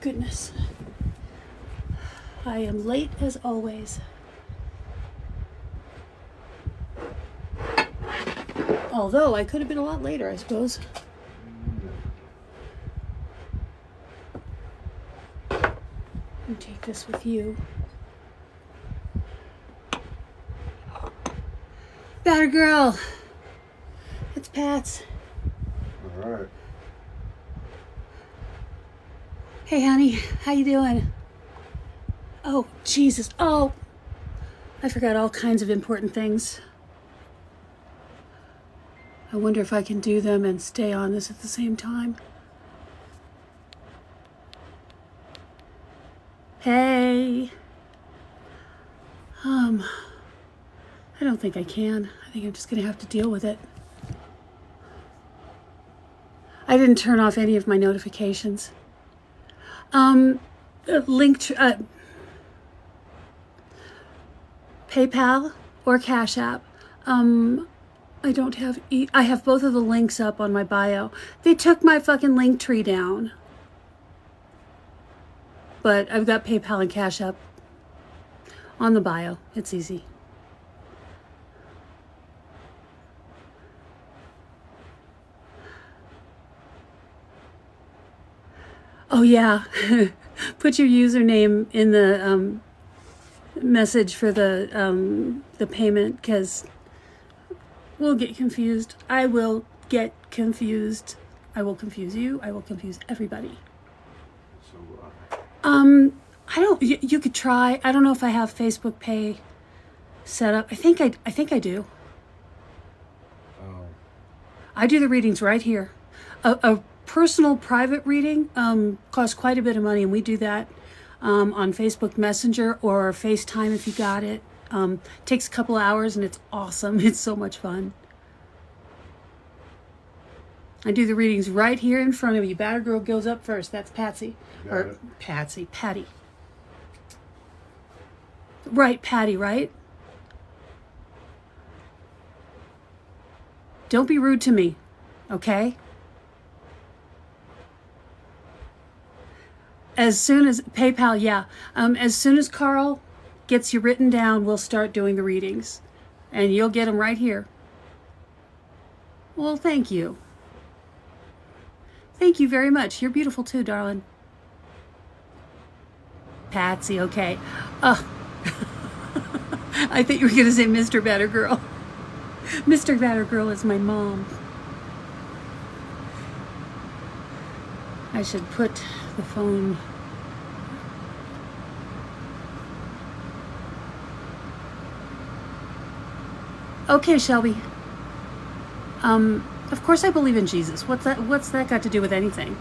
goodness. I am late as always. Although I could have been a lot later, I suppose. And take this with you. Batter girl. It's Pat's. All right. Hey, honey. How you doing? Oh, Jesus. Oh, I forgot all kinds of important things. I wonder if I can do them and stay on this at the same time. Hey. I don't think I can. I think I'm just going to have to deal with it. I didn't turn off any of my notifications. PayPal or Cash App. I don't have, I have both of the links up on my bio. They took my fucking link tree down. But I've got PayPal and Cash App on the bio. It's easy. Oh yeah, put your username in the message for the payment, because we'll get confused. I will get confused. I will confuse you. I will confuse everybody. So, I don't. You could try. I don't know if I have Facebook Pay set up. I think I do. I do the readings right here. A personal private reading costs quite a bit of money, and we do that on Facebook Messenger or FaceTime if you got it. Takes a couple hours and it's awesome. It's so much fun. I do the readings right here in front of you. Batter girl goes up first. That's Patsy. Or Patsy. Patty. Right, Patty, right? Don't be rude to me, okay? As soon as PayPal, yeah. As soon as Carl gets you written down, we'll start doing the readings. And you'll get them right here. Well, thank you. Thank you very much. You're beautiful too, darling. Patsy, okay. I think you were going to say Mr. Batter Girl. Mr. Batter Girl is my mom. I should put the phone. Okay, Shelby. Of course I believe in Jesus. What's that got to do with anything?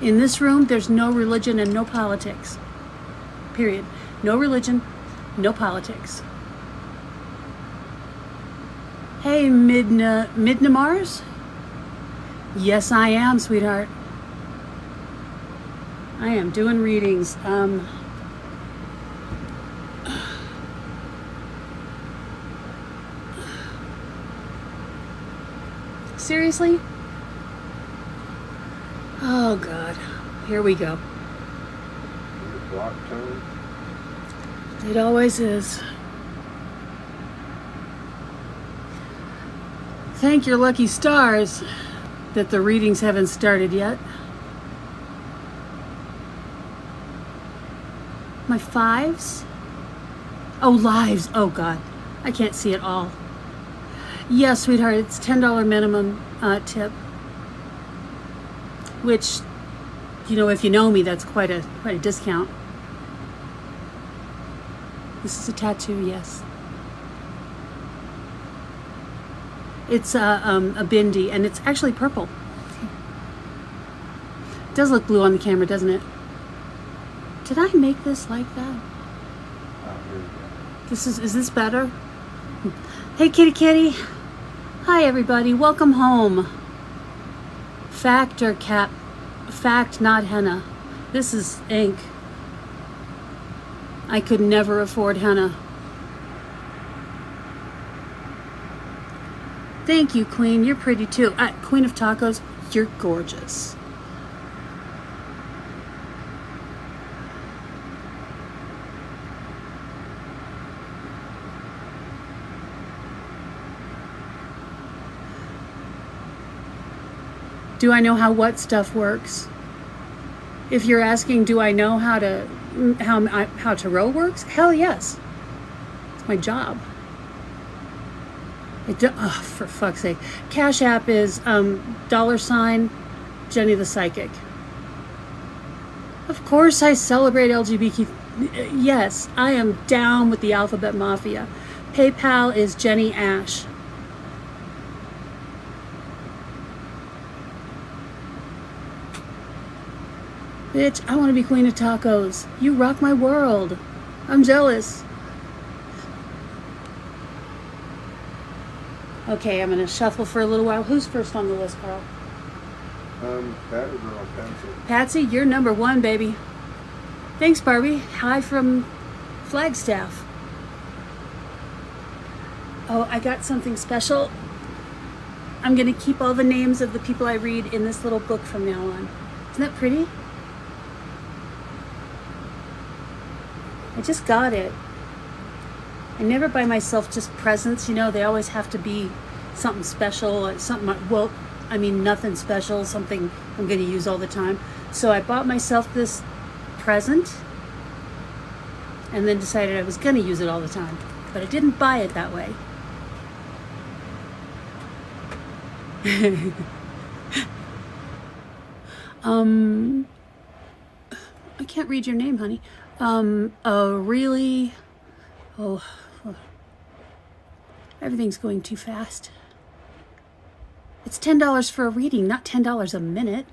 In this room, there's no religion and no politics. Period. No religion, no politics. Hey, Midna Mars? Yes, I am, sweetheart. I am doing readings. Seriously? Oh, God. Here we go. Block tone? It always is. Thank your lucky stars that the readings haven't started yet. My fives? Oh, lives. Oh, God. I can't see it all. Yeah, sweetheart, it's $10 minimum tip. Which, you know, if you know me, that's quite a discount. This is a tattoo, yes. It's a bindi, and it's actually purple. It does look blue on the camera, doesn't it? Did I make this like that? Here we go. Is this better? Hey, kitty kitty. Hi, everybody. Welcome home. Fact or cap? Fact, not henna. This is ink. I could never afford henna. Thank you, Queen. You're pretty too. Queen of Tacos, you're gorgeous. Do I know how what stuff works? If you're asking, do I know how tarot works? Hell yes. It's my job. Oh, for fuck's sake. Cash App is $ JennyThePsychic. Of course I celebrate LGBT. Yes, I am down with the Alphabet Mafia. PayPal is Jenny Ash. Bitch, I want to be Queen of Tacos. You rock my world. I'm jealous. Okay, I'm going to shuffle for a little while. Who's first on the list, Carl? That girl, Patsy. Patsy, you're number 1, baby. Thanks, Barbie. Hi from Flagstaff. Oh, I got something special. I'm going to keep all the names of the people I read in this little book from now on. Isn't that pretty? I just got it. I never buy myself just presents, you know, they always have to be something special, nothing special, something I'm going to use all the time. So I bought myself this present and then decided I was going to use it all the time. But I didn't buy it that way. I can't read your name, honey. Everything's going too fast. It's $10 for a reading, not $10 a minute.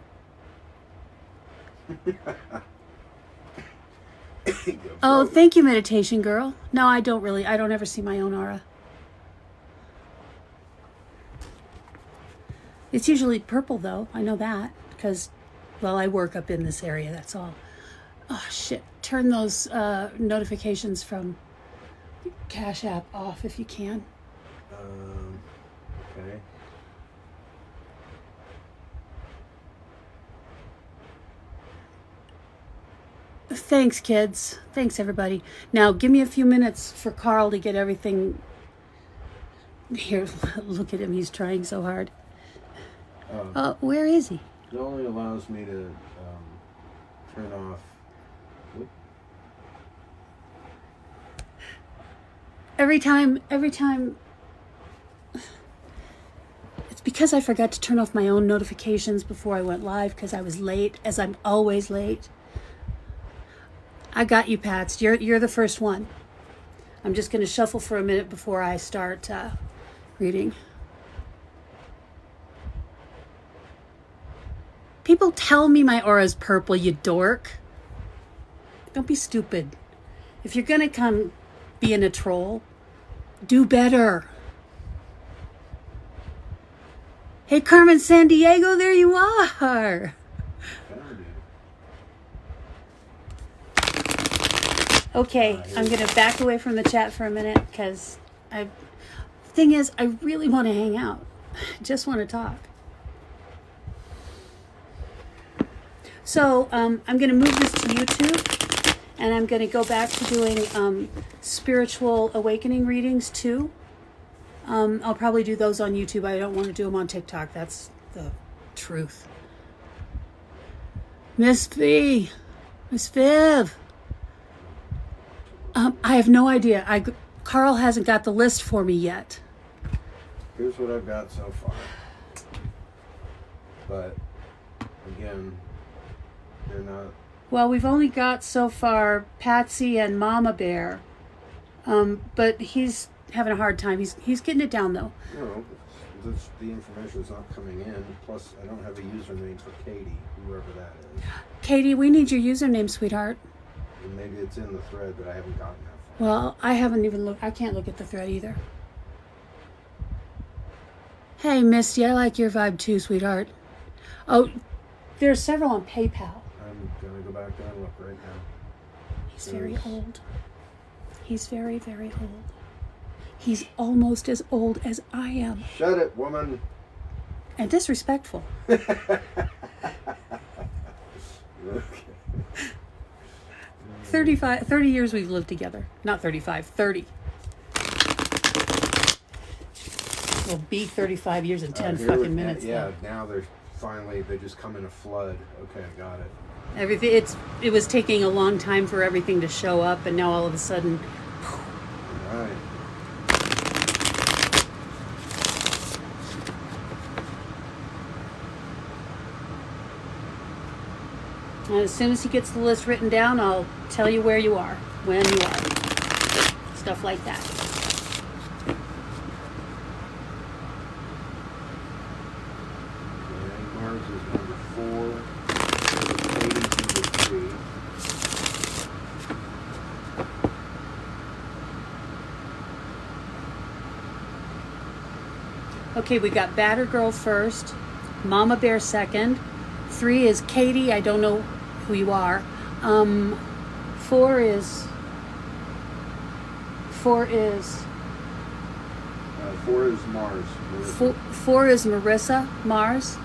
Oh, thank you, meditation girl. No, I don't ever see my own aura. It's usually purple though, I know that, because, well, I work up in this area, that's all. Oh shit, turn those notifications from Cash App off if you can. Okay. Thanks, kids. Thanks, everybody. Now, give me a few minutes for Carl to get everything. Here, look at him. He's trying so hard. Where is he? It only allows me to turn off. Every time. It's because I forgot to turn off my own notifications before I went live because I was late, as I'm always late. I got you, Pats. You're the first one. I'm just going to shuffle for a minute before I start reading. People tell me my aura's purple, you dork. Don't be stupid. If you're going to come being a troll, do better. Hey, Carmen Sandiego, there you are. Okay, I'm going to back away from the chat for a minute because thing is, I really want to hang out. I just want to talk. So I'm going to move this to YouTube, and I'm going to go back to doing spiritual awakening readings too. I'll probably do those on YouTube. I don't want to do them on TikTok. That's the truth. Miss V, Miss Viv. I have no idea. Carl hasn't got the list for me yet. Here's what I've got so far. But again, they're not. Well, we've only got so far Patsy and Mama Bear. But he's having a hard time. He's getting it down though. No, the information is not coming in. Plus, I don't have a username for Katie, whoever that is. Katie, we need your username, sweetheart. And maybe it's in the thread, but I haven't gotten that far. Well, I haven't even looked. I can't look at the thread either. Hey, Misty, I like your vibe too, sweetheart. Oh, there's several on PayPal. I'm going to go back there and look right now. He's very old. He's very, very old. He's almost as old as I am. Shut it, woman. And disrespectful. Okay. 30 years we've lived together. Not 35, 30. We'll be 35 years in 10 fucking minutes. Yeah, now they just come in a flood. Okay, I got it. Everything, it was taking a long time for everything to show up, and now all of a sudden, All right. and as soon as he gets the list written down, I'll tell you where you are, when you are, stuff like that. Okay, Mars is number 4. Katie's number 3. Okay, we got Batter Girl first, Mama Bear second, 3 is Katie, I don't know who you are. 4 is 4 is Mars. 4 is Marissa Mars.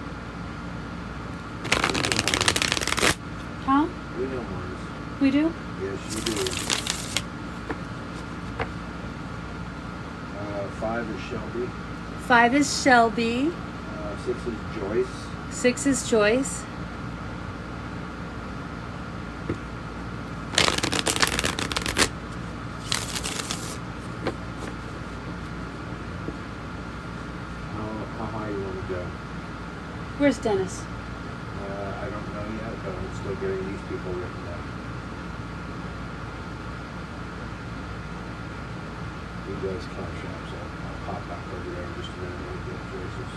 Huh? We know Mars. We do? Yes, you do. 5 is Shelby. 5 is Shelby. 6 is Joyce. 6 is Joyce. How high you want to go? Where's Dennis? I don't know yet, but I'm still getting these people written down. He does Cash App, so I'll pop back over there in just a minute and get voices.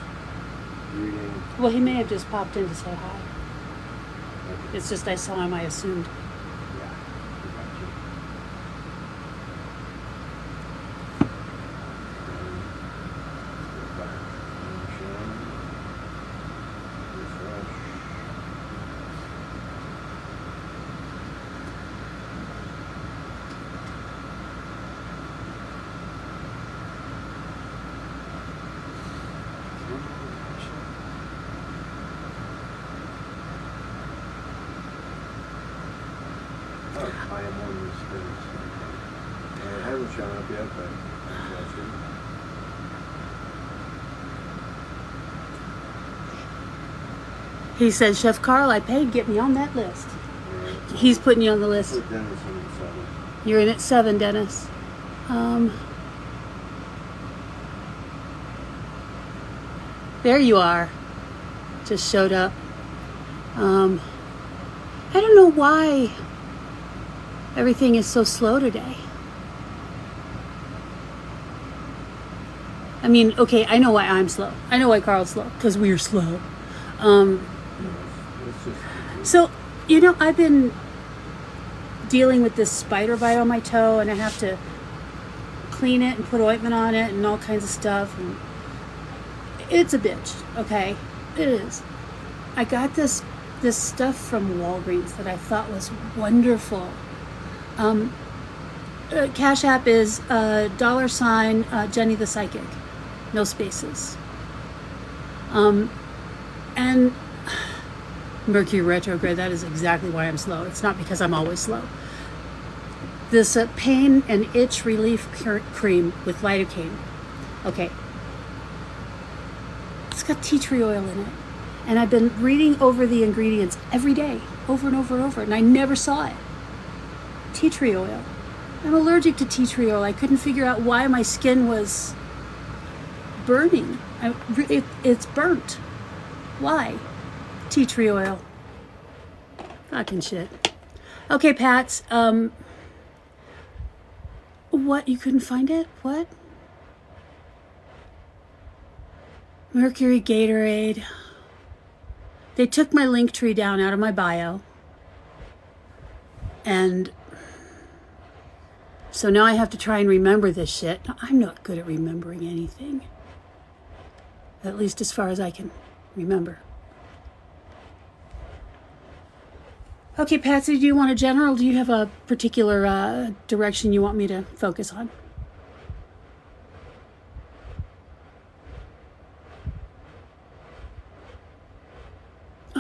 Reading. Well, he may have just popped in to say hi. Okay. It's just I saw him, I assumed. Yeah, I got you. Go back. Refresh. Oh, I am on this thing. It hasn't shown up yet, but that's it. He said, Chef Carl, I paid, get me on that list. Yeah. He's putting you on the list. Put Dennis in at 7. You're in at 7, Dennis. There you are. Just showed up. I don't know why everything is so slow today. I mean, okay, I know why I'm slow. I know why Carl's slow, because we're slow. It's just, So, I've been dealing with this spider bite on my toe, and I have to clean it and put ointment on it and all kinds of stuff. And it's a bitch, okay? It is. I got this stuff from Walgreens that I thought was wonderful. Cash App is $, JennyThePsychic. No spaces. And Mercury retrograde, that is exactly why I'm slow. It's not because I'm always slow. This pain and itch relief cream with lidocaine. Okay. It's got tea tree oil in it. And I've been reading over the ingredients every day, over and over and over, and I never saw it. Tea tree oil. I'm allergic to tea tree oil. I couldn't figure out why my skin was burning. It's burnt. Why? Tea tree oil. Fucking shit. Okay, Pats. What? You couldn't find it? What? Mercury Gatorade. They took my link tree down out of my bio. And so now I have to try and remember this shit. Now, I'm not good at remembering anything. At least as far as I can remember. Okay, Patsy, do you want a general, or do you have a particular direction you want me to focus on?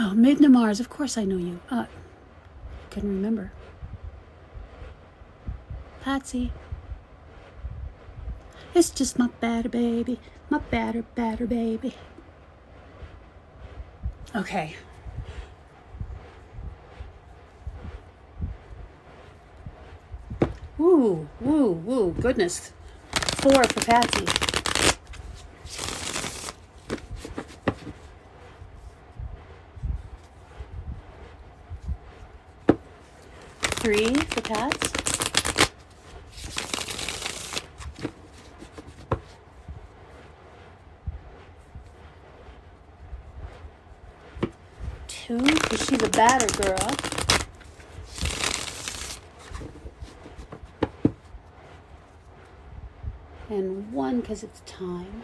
Oh, Maiden of Mars. Of course I know you. Couldn't remember. Patsy. It's just my batter baby. My batter baby. Okay. Woo, woo, woo. Goodness. 4 for Patsy. 3 for Pats. 2, because she's a batter girl. And 1, because it's time.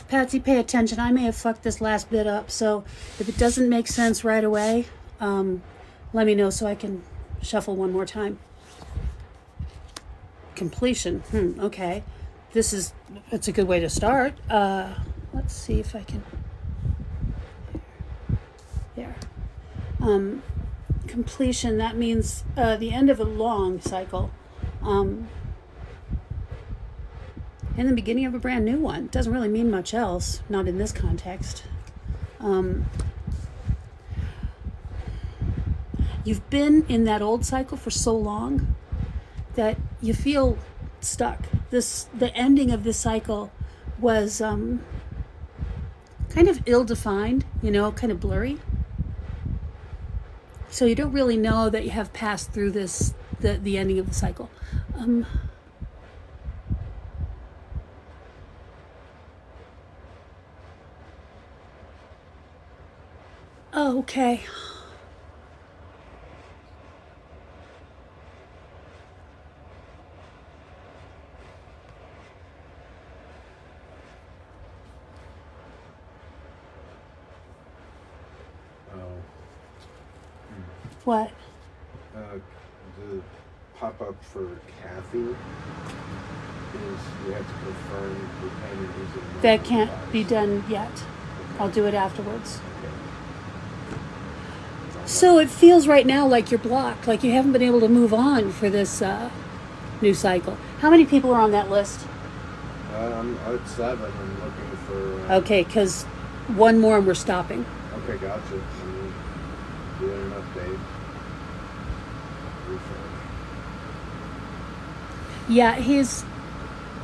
Patsy, pay attention. I may have fucked this last bit up, so if it doesn't make sense right away, let me know so I can shuffle one more time. Completion. Okay. It's a good way to start. Let's see if I can. There. Completion, that means the end of a long cycle. And the beginning of a brand new one. Doesn't really mean much else, not in this context. You've been in that old cycle for so long that you feel stuck. The ending of this cycle was kind of ill-defined, kind of blurry. So you don't really know that you have passed through the ending of the cycle. Oh, okay. What? The pop-up for Kathy is you have to confirm the payment using... That can't be done yet. I'll do it afterwards. So it feels right now like you're blocked, like you haven't been able to move on for this new cycle. How many people are on that list? I'm at 7. I'm looking for... Okay, because one more and we're stopping. Okay, gotcha. I'm doing an update. Refresh. Yeah,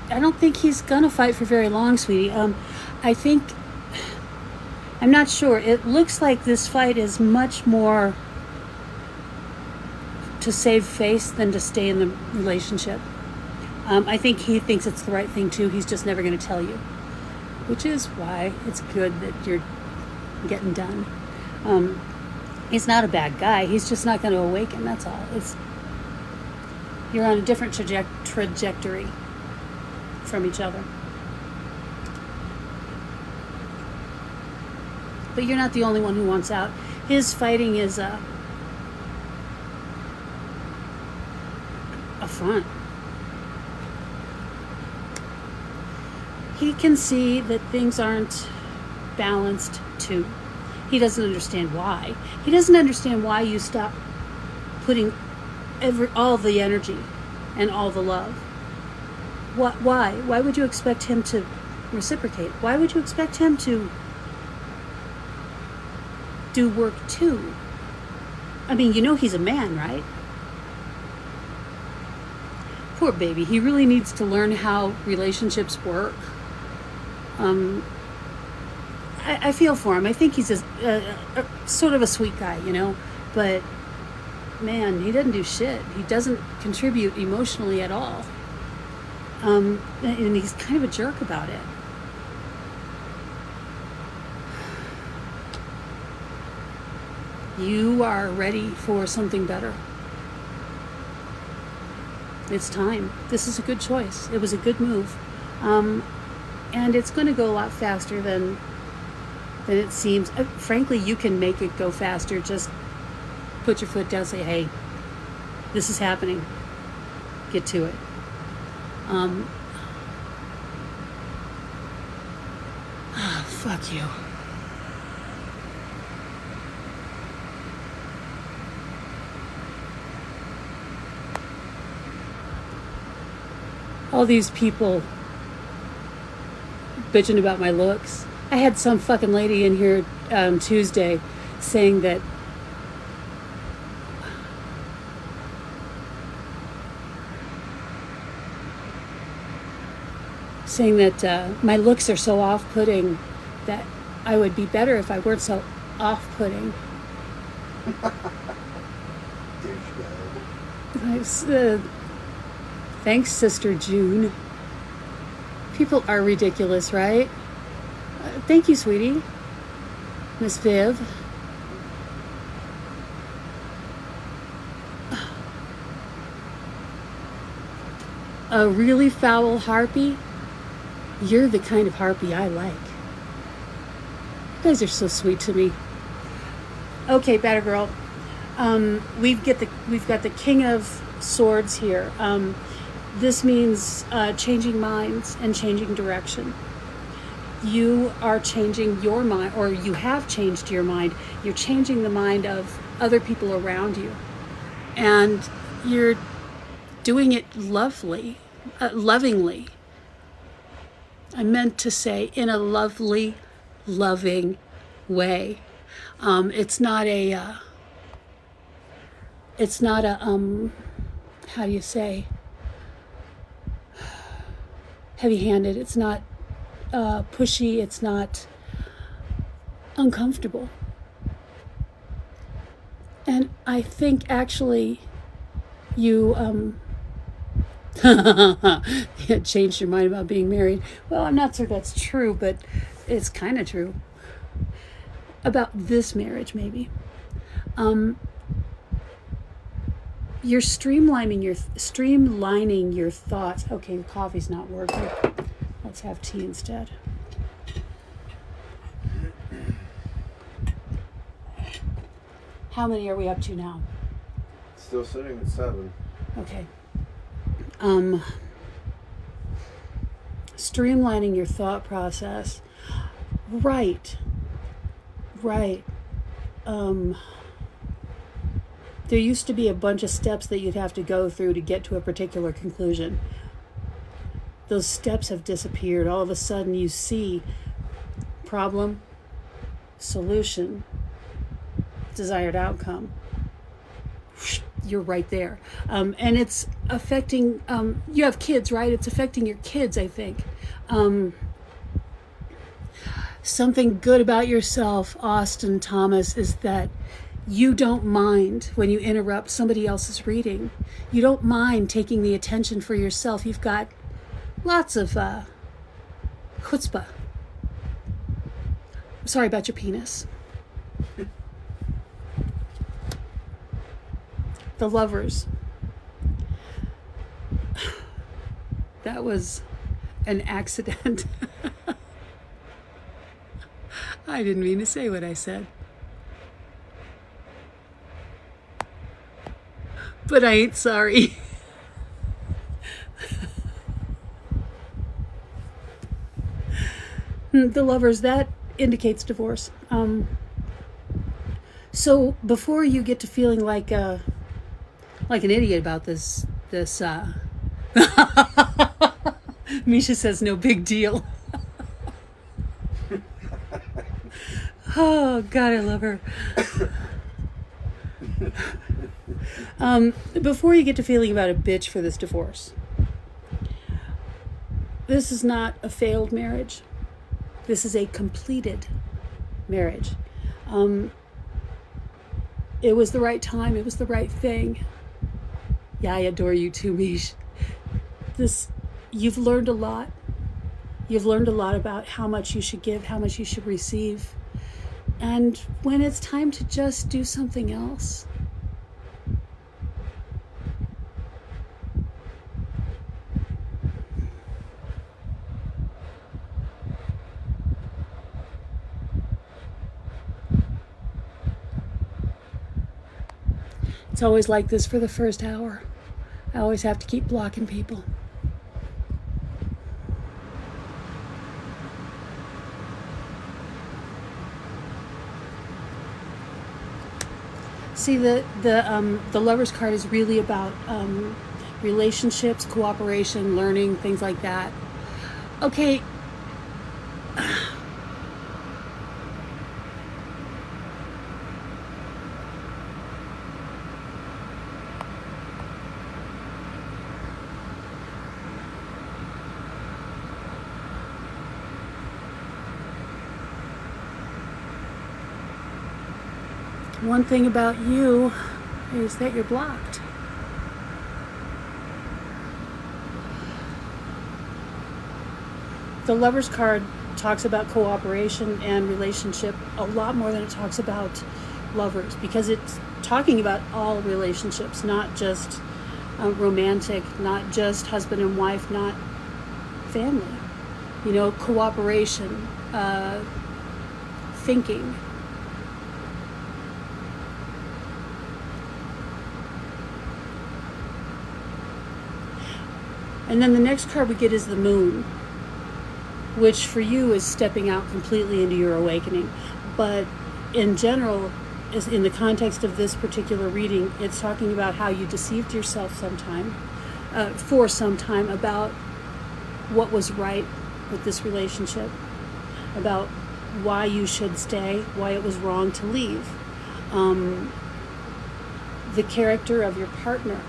I don't think he's going to fight for very long, sweetie. I think... I'm not sure. It looks like this fight is much more to save face than to stay in the relationship. I think he thinks it's the right thing too. He's just never going to tell you, which is why it's good that you're getting done. He's not a bad guy. He's just not going to awaken. That's all. You're on a different trajectory from each other. But you're not the only one who wants out. His fighting is a front. He can see that things aren't balanced too. He doesn't understand why. He doesn't understand why you stop putting all the energy and all the love. Why? Why would you expect him to reciprocate? Why would you expect him to do work too? I mean, he's a man, right? Poor baby. He really needs to learn how relationships work. I feel for him. I think he's a sort of a sweet guy, but man, he doesn't do shit. He doesn't contribute emotionally at all. And he's kind of a jerk about it. You are ready for something better. It's time. This is a good choice. It was a good move. And it's going to go a lot faster than it seems. Frankly, you can make it go faster. Just put your foot down, say, hey, this is happening. Get to it. Fuck you. All these people bitching about my looks. I had some fucking lady in here Tuesday saying that my looks are so off-putting that I would be better if I weren't so off-putting. Thanks, Sister June. People are ridiculous, right? Thank you, sweetie. Miss Viv. A really foul harpy? You're the kind of harpy I like. You guys are so sweet to me. Okay, Better Girl. We've got the King of Swords here. This means changing minds and changing direction. You are changing your mind, or you have changed your mind. You're changing the mind of other people around you. And you're doing it lovingly. I meant to say in a lovely, loving way. It's not a, how do you say, heavy-handed. It's not pushy. It's not uncomfortable. And I think actually you changed your mind about being married. Well, I'm not sure that's true, but it's kind of true. About this marriage, maybe. You're streamlining your thoughts. Okay, the coffee's not working. Let's have tea instead. How many are we up to now? Still sitting at 7. Okay. Streamlining your thought process. Right. There used to be a bunch of steps that you'd have to go through to get to a particular conclusion. Those steps have disappeared. All of a sudden you see problem, solution, desired outcome. You're right there. And it's affecting, you have kids, right? It's affecting your kids, I think. Something good about yourself, Austin Thomas, is that you don't mind when you interrupt somebody else's reading. You don't mind taking the attention for yourself. You've got lots of chutzpah. Sorry about your penis. The Lovers. That was an accident. I didn't mean to say what I said. But I ain't sorry. The Lovers, that indicates divorce. So before you get to feeling like an idiot about this Misha says no big deal. Oh God, I love her. Before you get to feeling about a bitch for this divorce, this is not a failed marriage. This is a completed marriage. It was the right time. It was the right thing. Yeah, I adore you too, Mish. You've learned a lot. You've learned a lot about how much you should give, how much you should receive. And when it's time to just do something else. It's always like this for the first hour. I always have to keep blocking people. See, the Lover's card is really about relationships, cooperation, learning, things like that. Okay. One thing about you is that you're blocked. The Lover's card talks about cooperation and relationship a lot more than it talks about lovers, because it's talking about all relationships, not just romantic, not just husband and wife, not family. You know, cooperation, thinking. And then the next card we get is the Moon, which for you is stepping out completely into your awakening. But in general, is in the context of this particular reading, it's talking about how you deceived yourself for some time about what was right with this relationship, about why you should stay, why it was wrong to leave. The character of your partner,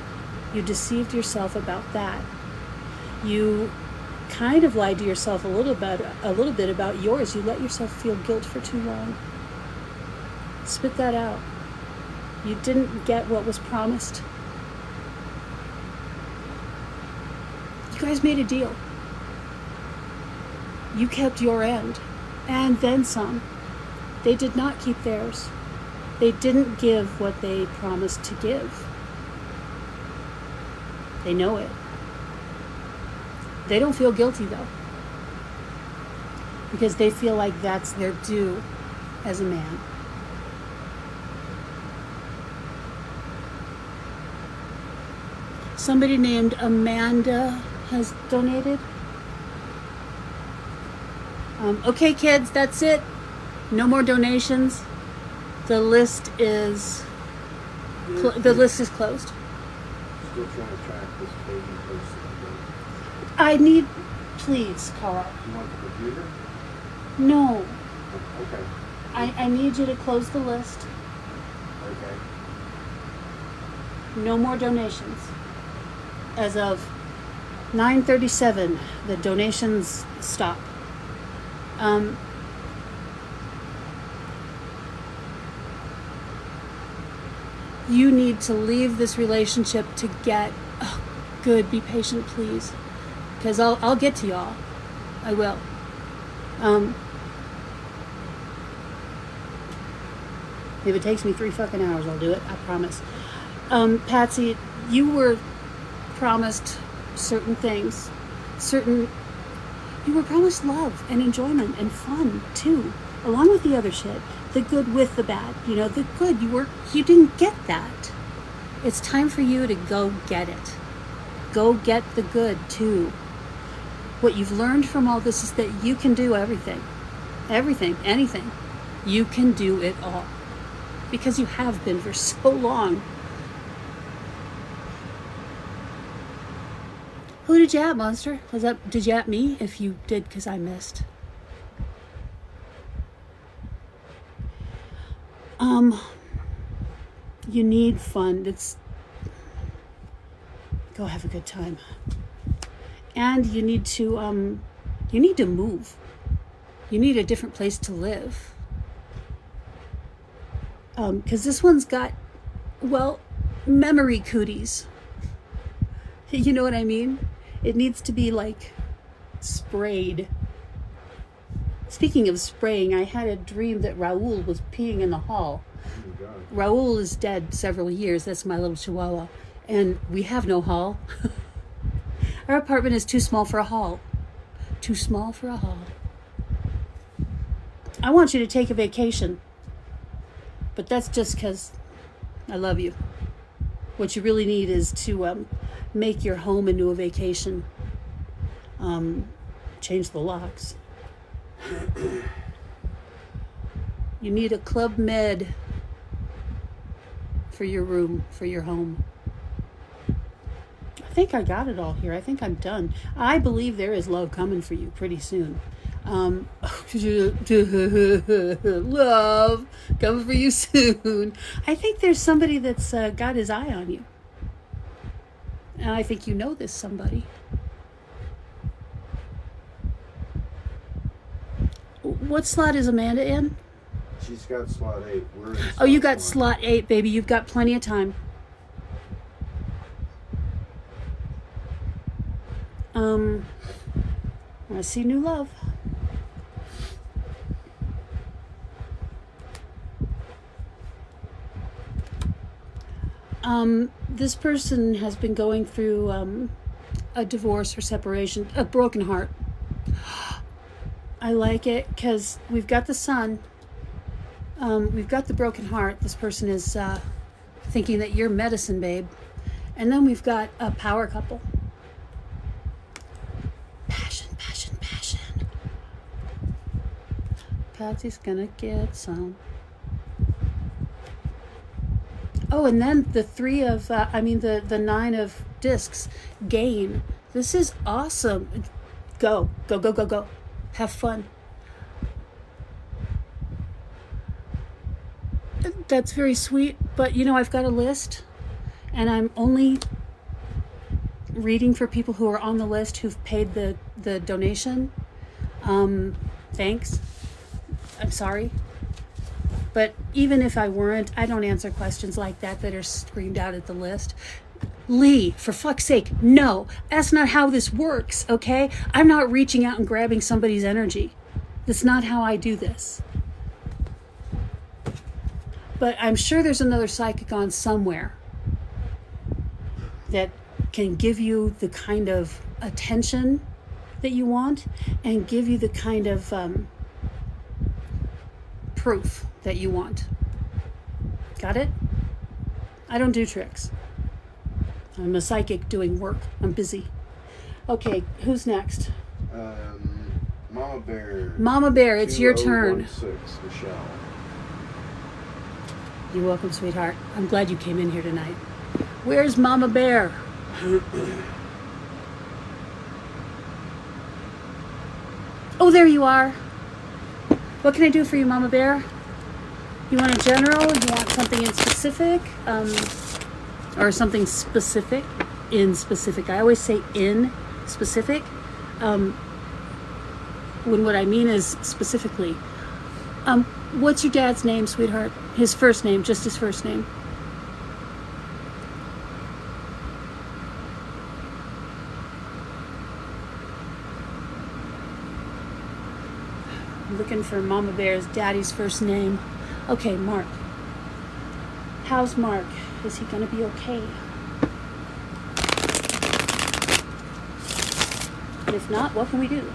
you deceived yourself about that. You kind of lied to yourself a little bit about yours. You let yourself feel guilt for too long. Spit that out. You didn't get what was promised. You guys made a deal. You kept your end, and then some. They did not keep theirs. They didn't give what they promised to give. They know it. They don't feel guilty, though, because they feel like that's their due as a man. Somebody named Amanda has donated. Okay, kids, that's it. No more donations. The list is closed. Still trying to track this Katie person. I need, please, Carl. You want the computer? No. Okay. I need you to close the list. Okay. No more donations. As of 9:37, the donations stop. You need to leave this relationship to get, good, be patient, please. Because I'll get to y'all. I will. If it takes me 3 fucking hours, I'll do it. I promise. Patsy, you were promised certain things. You were promised love and enjoyment and fun, too. Along with the other shit. The good with the bad. You know, the good, you didn't get that. It's time for you to go get it. Go get the good, too. What you've learned from all this is that you can do everything. Everything, anything. You can do it all. Because you have been for so long. Who did you at, Monster? Did you at me? If you did, because I missed. You need fun. Go have a good time. And you need to move. You need a different place to live. Because this one's got, memory cooties. You know what I mean? It needs to be like sprayed Speaking of spraying, I had a dream that Raoul was peeing in the hall. Oh my God. Raoul is dead several years. That's my little chihuahua. And we have no hall. Our apartment is too small for a hall. Too small for a hall. I want you to take a vacation. But that's just because I love you. What you really need is to make your home into a vacation. Change the locks. You need a Club Med for your room, for your home. I think I got it all here. I think I'm done. I believe there is love coming for you pretty soon. Love coming for you soon. I think there's somebody that's got his eye on you. And I think you know this somebody. What slot is Amanda in? She's got slot 8. We're in Oh, you got 1. slot 8, baby. You've got plenty of time. I see new love. This person has been going through a divorce or separation, a broken heart. I like it because we've got the sun. We've got the broken heart. This person is thinking that you're medicine, babe. And then we've got a power couple. Passion, passion, passion. Patsy's gonna get some. Oh, and then the the 9 of discs. Gain. This is awesome. Go, go, go, go, go. Have fun. That's very sweet, but you know, I've got a list, and I'm only reading for people who are on the list who've paid the donation. Thanks. I'm sorry. But even if I weren't, I don't answer questions like that are screamed out at the list. Lee, for fuck's sake, no. That's not how this works, okay? I'm not reaching out and grabbing somebody's energy. That's not how I do this. But I'm sure there's another psychic on somewhere that can give you the kind of attention that you want and give you the kind of proof that you want. Got it? I don't do tricks. I'm a psychic doing work. I'm busy. Okay, who's next? Mama Bear. Mama Bear, it's your turn. 2016, Michelle. You're welcome, sweetheart. I'm glad you came in here tonight. Where's Mama Bear? Oh, there you are. What can I do for you, Mama Bear? You want a general? You want something in specific? Or something specific? In specific. I always say in specific. When what I mean is specifically. What's your dad's name, sweetheart? His first name, just his first name. I'm looking for Mama Bear's daddy's first name. Okay, Mark. How's Mark? Is he gonna be okay? And if not, what can we do?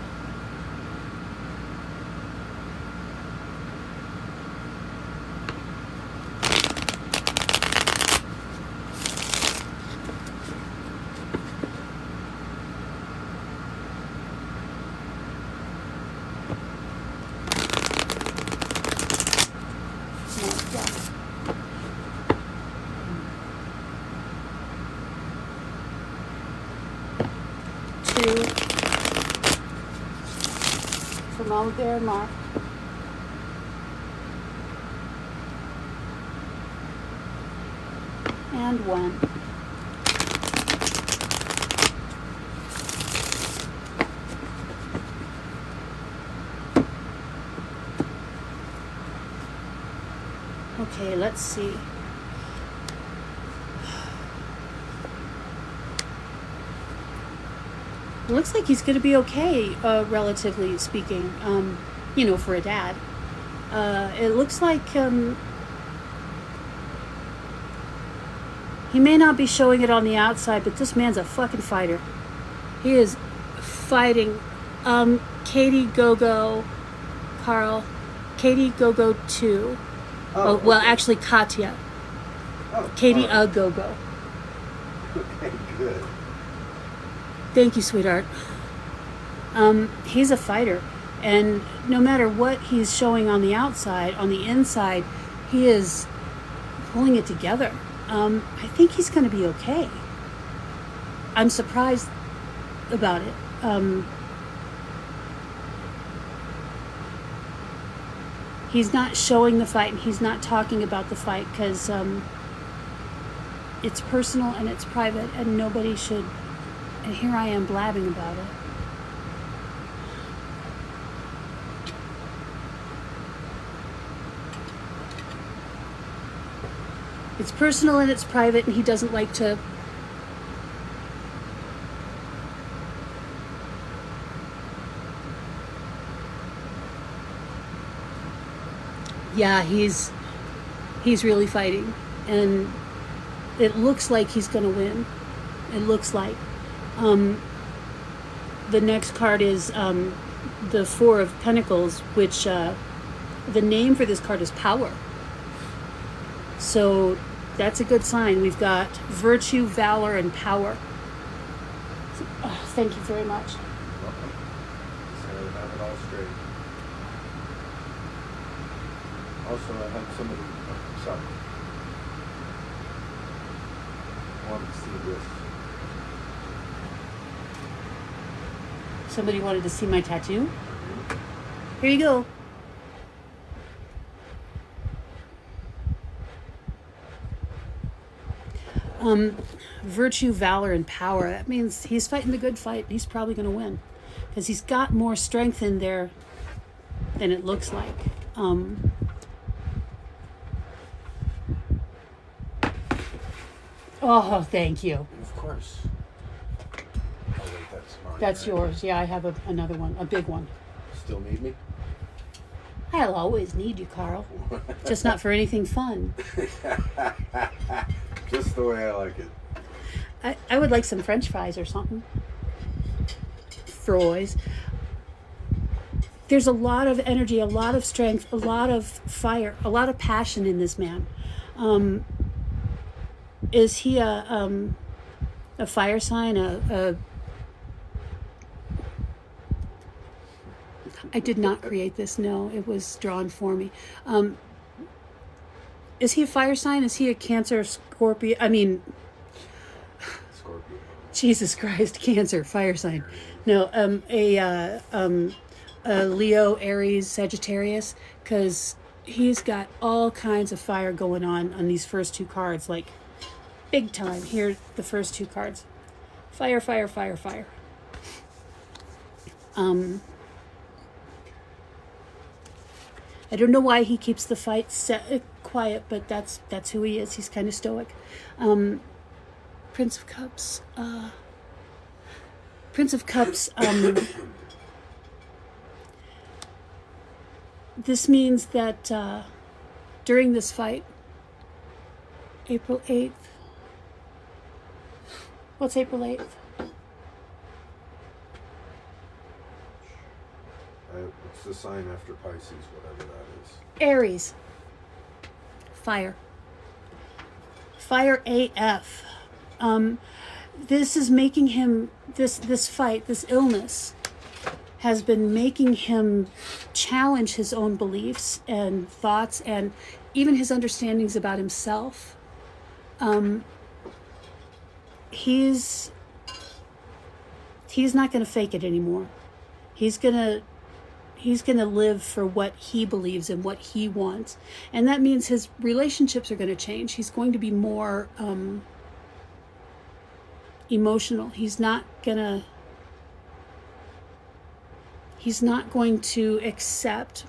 For Mama Bear, Mark. And 1. Okay, let's see. Looks like he's going to be okay, relatively speaking. you know, for a dad. It looks like he may not be showing it on the outside, but this man's a fucking fighter. He is fighting. Katie Gogo, Carl, Katie Gogo 2. Oh, well, okay. actually Katya. Oh, Katie all right. Gogo. Okay, good. Thank you, sweetheart. He's a fighter, and no matter what he's showing on the outside, on the inside, he is pulling it together. I think he's going to be okay. I'm surprised about it. He's not showing the fight, and he's not talking about the fight because it's personal and it's private, and nobody should. And here I am blabbing about it. It's personal and it's private, and he doesn't like to. Yeah, he's really fighting, and it looks like he's going to win. It looks like. The next card is the Four of Pentacles, which the name for this card is Power. So that's a good sign. We've got virtue, valor, and power. Thank you very much. Welcome. So I have it all straight. Also, I had somebody, sorry, wanted to see this. Somebody wanted to see my tattoo? Here you go. Virtue, valor, and power. That means he's fighting the good fight. He's probably going to win because he's got more strength in there than it looks like. Oh, thank you. Of course. Oh, wait, that's mine. That's right? yours. Yeah, I have another one, a big one. Still need me? I'll always need you, Carl. Just not for anything fun. Just the way I like it. I would like some French fries or something. Fries. There's a lot of energy, a lot of strength, a lot of fire, a lot of passion in this man. Is he a fire sign? I did not create this. No, it was drawn for me. Is he a fire sign? Is he a Cancer, Scorpio? I mean, Scorpio. Jesus Christ, Cancer, fire sign. No, a Leo, Aries, Sagittarius, because he's got all kinds of fire going on these first two cards, like big time. Here, the first two cards. Fire, fire, fire, fire. I don't know why he keeps the fight quiet, but that's who he is. He's kind of stoic. Prince of Cups. Prince of Cups. This means that during this fight, April 8th. What's April 8th? It's the sign after Pisces, whatever that is. Aries. Fire. Fire AF. This is making him, this fight, this illness, has been making him challenge his own beliefs and thoughts and even his understandings about himself. He's not going to fake it anymore. He's going to live for what he believes and what he wants. And that means his relationships are going to change. He's going to be more emotional. He's not going to accept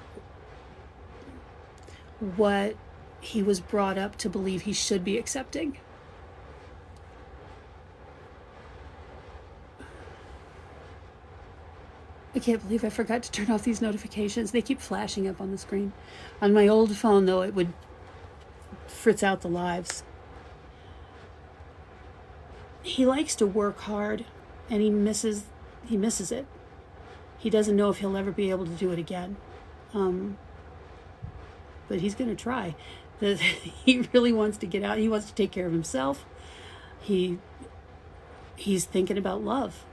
what he was brought up to believe he should be accepting. I can't believe I forgot to turn off these notifications. They keep flashing up on the screen. On my old phone, though, it would fritz out the lives. He likes to work hard, and he misses it. He doesn't know if he'll ever be able to do it again. But he's going to try. He really wants to get out. He wants to take care of himself. He's thinking about love.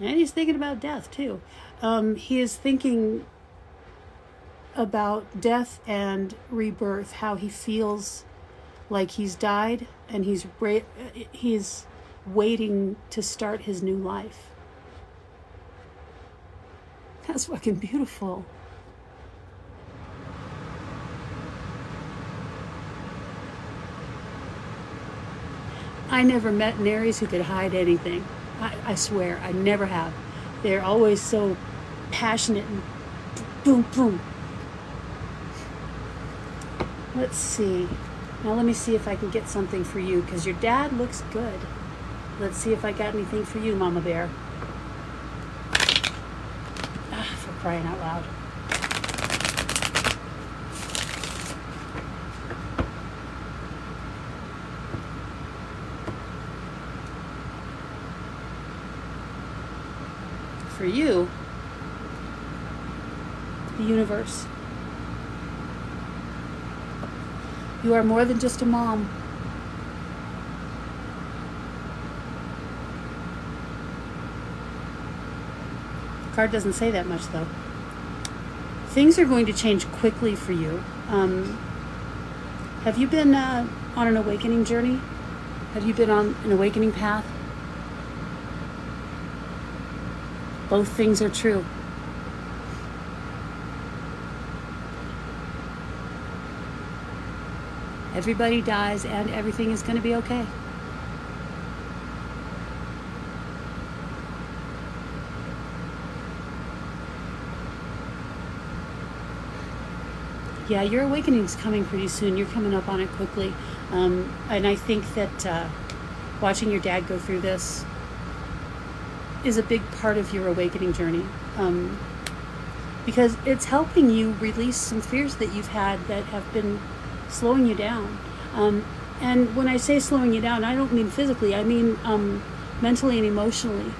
And he's thinking about death, too. He is thinking about death and rebirth, how he feels like he's died and he's waiting to start his new life. That's fucking beautiful. I never met an Aries who could hide anything. I swear, I never have. They're always so passionate and boom, boom. Let's see. Now let me see if I can get something for you, because your dad looks good. Let's see if I got anything for you, Mama Bear. For crying out loud. For you, the universe. You are more than just a mom. The card doesn't say that much, though. Things are going to change quickly for you. Have you been on an awakening journey? Have you been on an awakening path? Both things are true. Everybody dies and everything is going to be okay. Yeah, your awakening's coming pretty soon. You're coming up on it quickly. And I think that watching your dad go through this is a big part of your awakening journey, because it's helping you release some fears that you've had that have been slowing you down. And when I say slowing you down, I don't mean physically, I mean mentally and emotionally.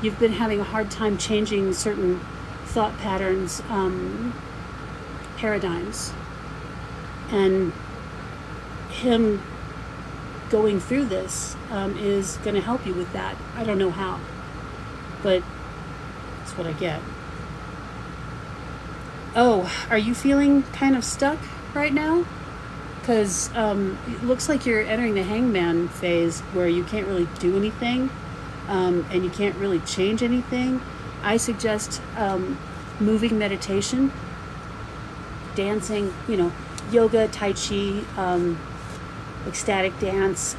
You've been having a hard time changing certain thought patterns, paradigms, and him going through this is going to help you with that. I don't know how, but that's what I get. Oh, are you feeling kind of stuck right now? Because it looks like you're entering the hangman phase where you can't really do anything, and you can't really change anything. I suggest moving meditation, dancing, yoga, tai chi, ecstatic dance,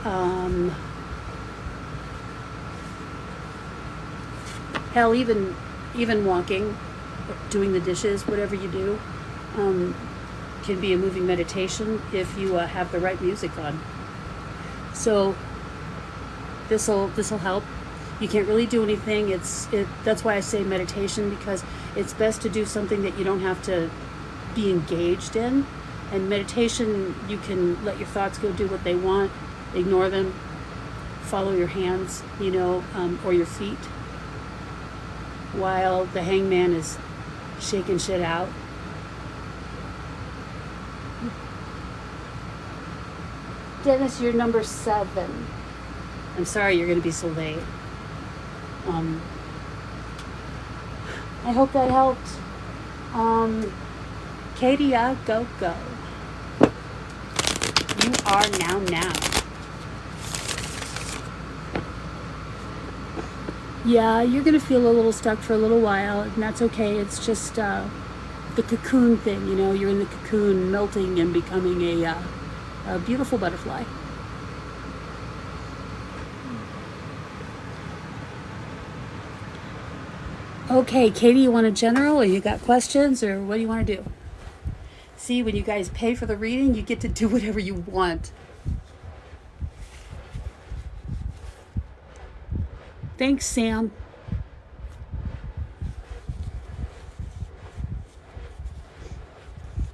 hell, even walking, doing the dishes, whatever you do, can be a moving meditation if you have the right music on. So this'll help. You can't really do anything. That's why I say meditation, because it's best to do something that you don't have to be engaged in. And meditation, you can let your thoughts go do what they want, ignore them, follow your hands, or your feet, while the hangman is shaking shit out. Dennis, you're number 7. I'm sorry you're going to be so late. I hope that helped. Katie, go. You are now. Yeah, you're going to feel a little stuck for a little while, and that's okay. It's just the cocoon thing, You're in the cocoon, melting and becoming a beautiful butterfly. Okay, Katie, you want a general, or you got questions, or what do you want to do? See, when you guys pay for the reading, you get to do whatever you want. Thanks, Sam.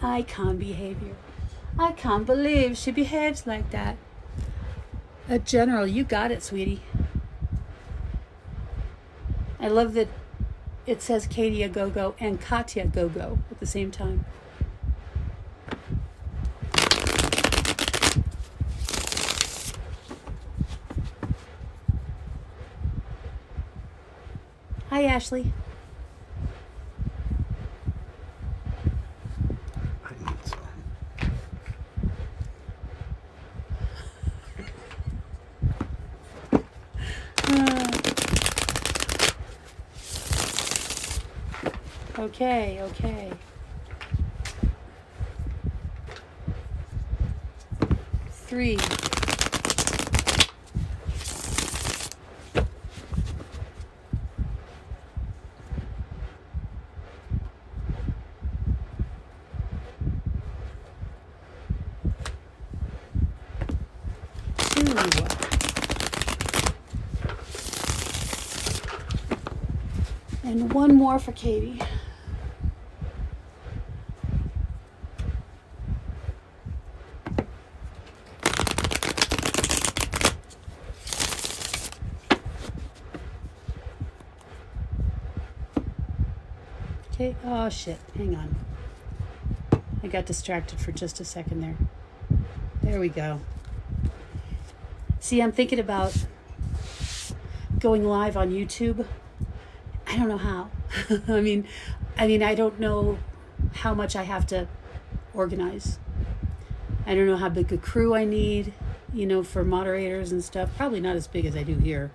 Icon behavior. I can't believe she behaves like that. General, you got it, sweetie. I love that it says Katie a go-go and Katya go-go at the same time. Hi, Ashley. I need some. Okay, okay. 3. And one more for Katie. Okay, oh shit, hang on. I got distracted for just a second there. There we go. See, I'm thinking about going live on YouTube. I don't know how. I mean, I don't know how much I have to organize. I don't know how big a crew I need, you know, for moderators and stuff. Probably not as big as I do here.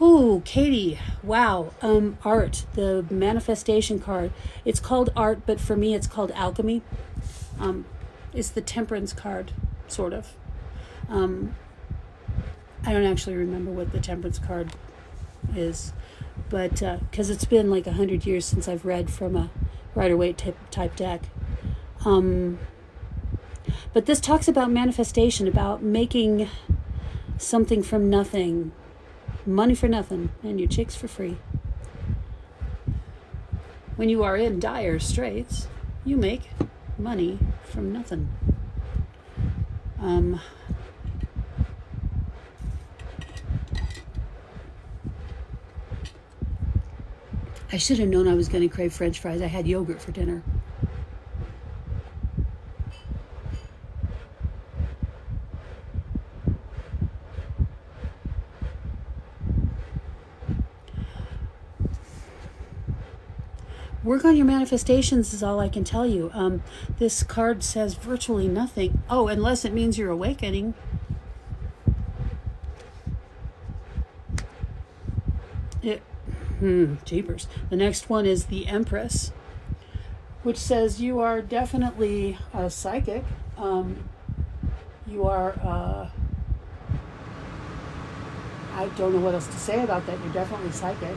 Ooh, Katie, wow. Art, the manifestation card. It's called art, but for me it's called alchemy. It's the temperance card, sort of. I don't actually remember what the temperance card is, but because it's been like 100 years since I've read from a Rider-Waite type deck. But this talks about manifestation, about making something from nothing, money for nothing, and your chicks for free. When you are in dire straits, you make money from nothing. I should have known I was going to crave French fries. I had yogurt for dinner. Work on your manifestations is all I can tell you. This card says virtually nothing. Oh, unless it means you're awakening. Jeepers. The next one is the Empress, which says you are definitely a psychic. You are, I don't know what else to say about that. You're definitely psychic.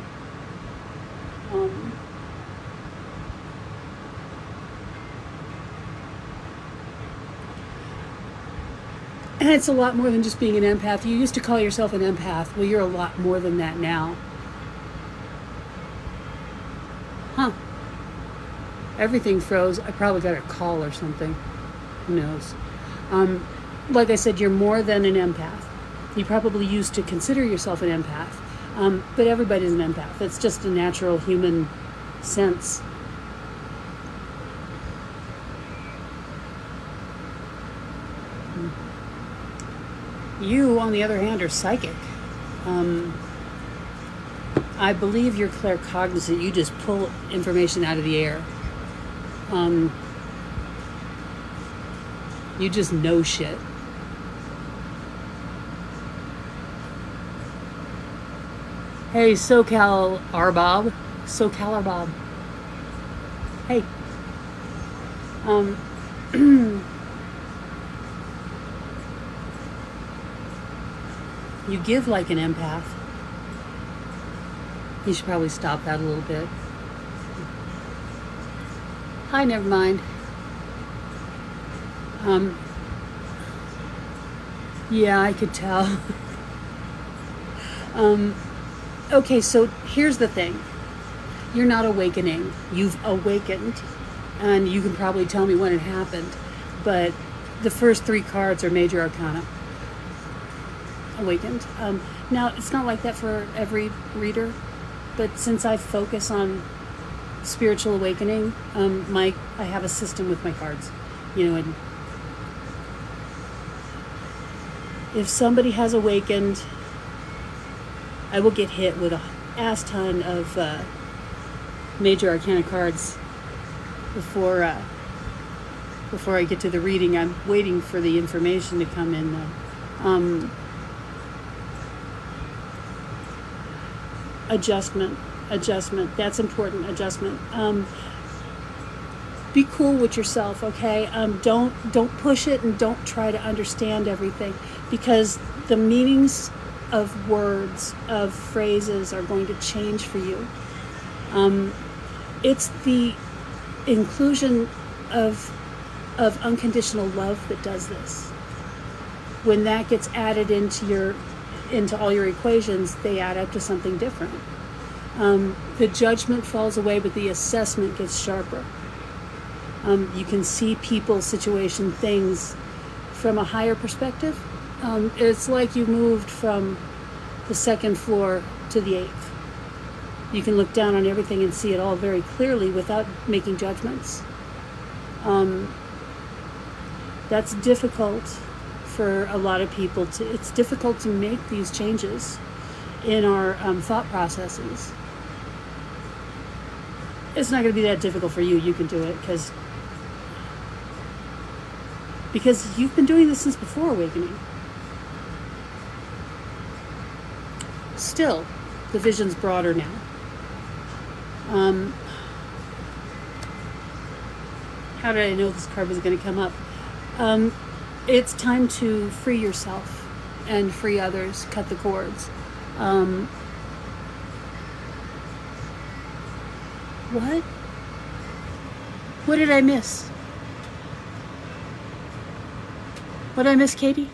And it's a lot more than just being an empath. You used to call yourself an empath. Well, you're a lot more than that now. Huh. Everything froze. I probably got a call or something. Who knows? Like I said, you're more than an empath. You probably used to consider yourself an empath. But everybody's an empath. It's just a natural human sense. You, on the other hand, are psychic. I believe you're claircognizant. You just pull information out of the air. You just know shit. Hey, SoCal Arbob. SoCal Arbob. Hey. You give like an empath. You should probably stop that a little bit. Hi, never mind. Yeah, I could tell. Okay, so here's the thing. You're not awakening. You've awakened. And you can probably tell me when it happened. But the first 3 cards are major arcana. Awakened. Now, it's not like that for every reader. But since I focus on spiritual awakening, I have a system with my cards. And if somebody has awakened, I will get hit with a ass ton of major arcana cards before I get to the reading. I'm waiting for the information to come in though. Adjustment. That's important. Adjustment. Be cool with yourself, okay? Don't push it, and don't try to understand everything, because the meanings of words, of phrases, are going to change for you. It's the inclusion of unconditional love that does this. When that gets added into all your equations, they add up to something different. The judgment falls away, but the assessment gets sharper. You can see people, situation, things from a higher perspective. It's like you moved from the 2nd floor to the 8th. You can look down on everything and see it all very clearly without making judgments. That's difficult for a lot of people. It's difficult to make these changes in our thought processes. It's not going to be that difficult for you. You can do it because you've been doing this since before awakening. Still, the vision's broader now. How did I know this card was going to come up? It's time to free yourself and free others. Cut the cords. What? What did I miss? What did I miss, Katie?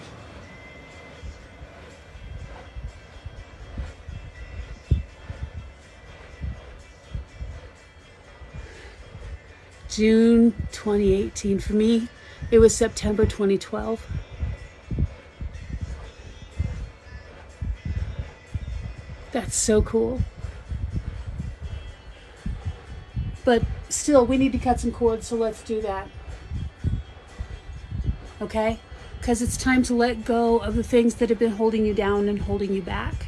June 2018. For me, it was September 2012. That's so cool. But still, we need to cut some cords, so let's do that. Okay? Because it's time to let go of the things that have been holding you down and holding you back.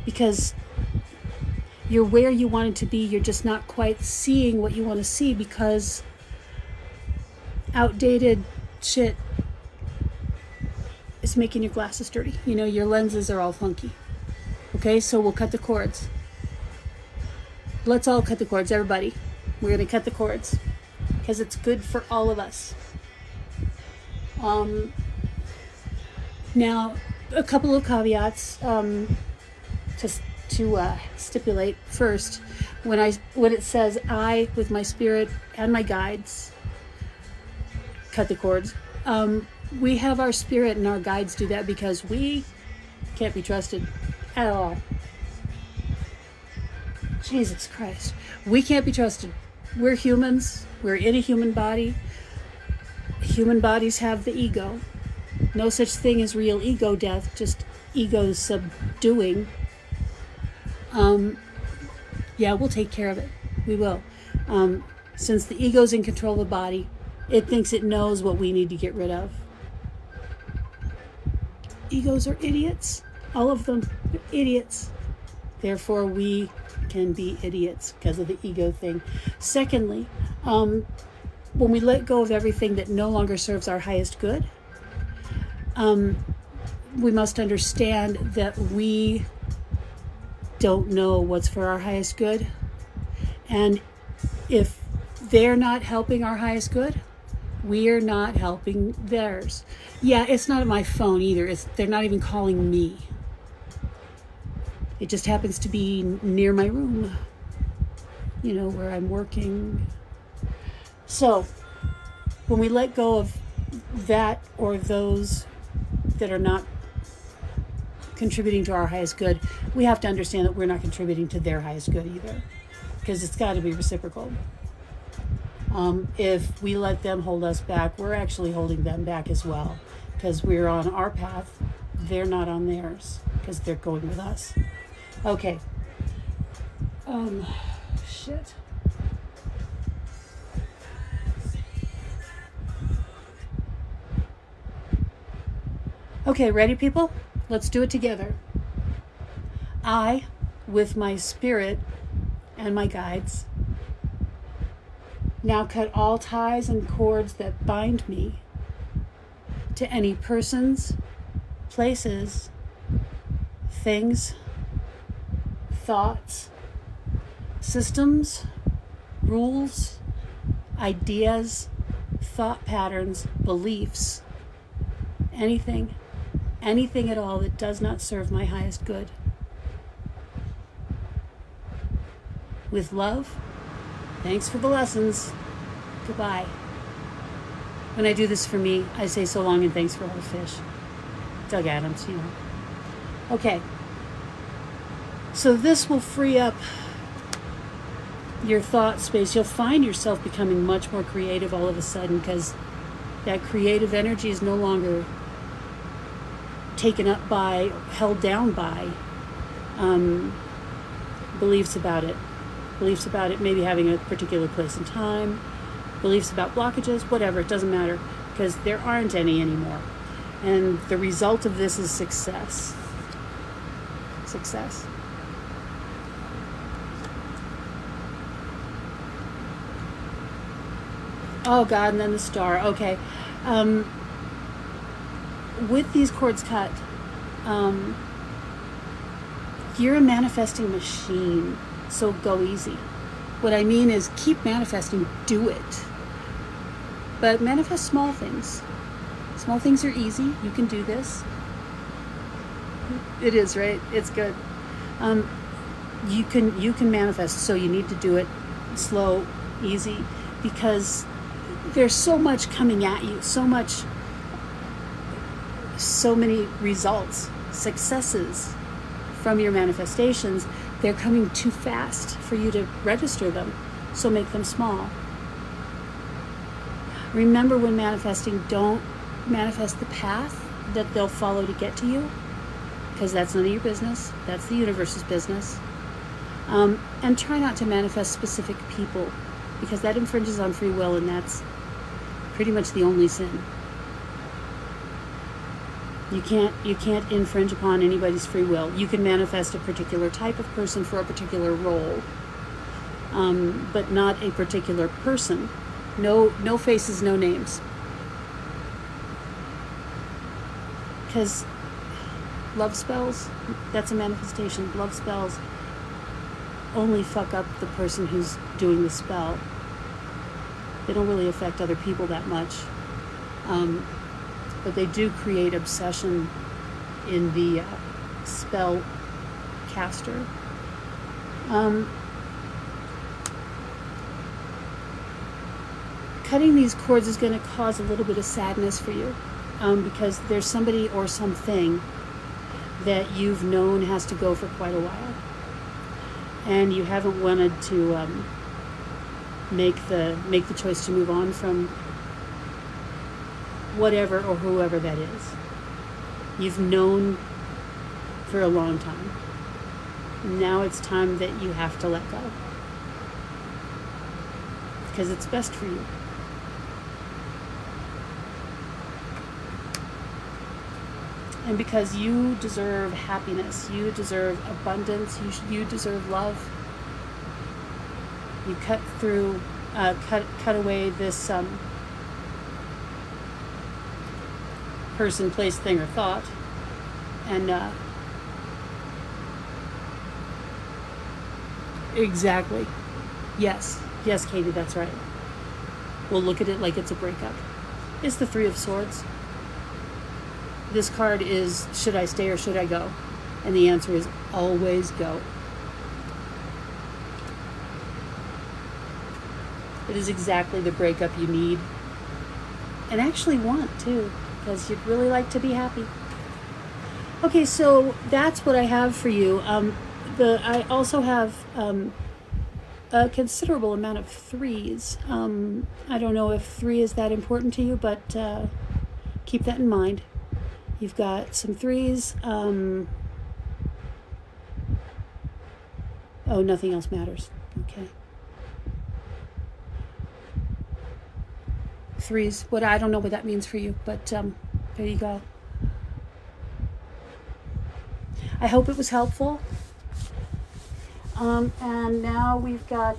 Because you're where you wanted to be, you're just not quite seeing what you want to see because outdated shit is making your glasses dirty. Your lenses are all funky. Okay, so we'll cut the cords. Let's all cut the cords, everybody. We're going to cut the cords because it's good for all of us. Now, a couple of caveats to stipulate. First, when it says I, with my spirit and my guides, cut the cords, we have our spirit and our guides do that because we can't be trusted at all. Jesus Christ. We can't be trusted. We're humans. We're in a human body. Human bodies have the ego. No such thing as real ego death, just ego subduing. Yeah, we'll take care of it. We will. Since the ego's in control of the body, it thinks it knows what we need to get rid of. Egos are idiots. All of them are idiots. Therefore, we can be idiots because of the ego thing. Secondly, when we let go of everything that no longer serves our highest good, we must understand that we don't know what's for our highest good. And if they're not helping our highest good, we're not helping theirs. Yeah, it's not my phone either. They're not even calling me. It just happens to be near my room, where I'm working. So, when we let go of that or those that are not contributing to our highest good, we have to understand that we're not contributing to their highest good either, because it's got to be reciprocal. If we let them hold us back, we're actually holding them back as well, because we're on our path, they're not on theirs, because they're going with us. Okay. Shit. Okay, ready, people? Let's do it together. I, with my spirit and my guides, now cut all ties and cords that bind me to any persons, places, things, thoughts, systems, rules, ideas, thought patterns, beliefs, anything at all that does not serve my highest good. With love, thanks for the lessons. Goodbye. When I do this for me, I say so long and thanks for all the fish. Doug Adams, you know. Okay. So this will free up your thought space. You'll find yourself becoming much more creative all of a sudden, because that creative energy is no longer taken up by, held down by beliefs about it. Beliefs about it maybe having a particular place and time, beliefs about blockages, whatever, it doesn't matter, because there aren't any anymore. And the result of this is success. Success. Oh God, and then the star. Okay. With these cords cut, you're a manifesting machine, so go easy. What I mean is keep manifesting, do it. But manifest small things. Small things are easy. You can do this. It is, right? It's good. You can manifest, so you need to do it slow, easy, because there's so much coming at you, so many results, successes from your manifestations. They're coming too fast for you to register them, so make them small. Remember, when manifesting, don't manifest the path that they'll follow to get to you, because that's none of your business. That's the universe's business. And try not to manifest specific people, because that infringes on free will, and that's pretty much the only sin. You can't infringe upon anybody's free will. You can manifest a particular type of person for a particular role, but not a particular person. No faces, no names. Because love spells, that's a manifestation. Love spells only fuck up the person who's doing the spell. They don't really affect other people that much. But they do create obsession in the spell caster. Cutting these cords is going to cause a little bit of sadness for you, because there's somebody or something that you've known has to go for quite a while, and you haven't wanted to make the choice to move on from whatever or whoever that is. You've known for a long time. Now it's time that you have to let go, because it's best for you. And because you deserve happiness, you deserve abundance, you deserve love. You cut away this person, place, thing, or thought, and exactly, yes, Katie, that's right. We'll look at it like it's a breakup. It's the Three of Swords. This card is, should I stay or should I go? And the answer is always go. It is exactly the breakup you need, and actually want too, because you'd really like to be happy. Okay, so that's what I have for you. I also have a considerable amount of threes. I don't know if 3 is that important to you, but keep that in mind. You've got some threes. Oh, nothing else matters. Okay. Threes. What I don't know what that means for you, but there you go. I hope it was helpful. And now we've got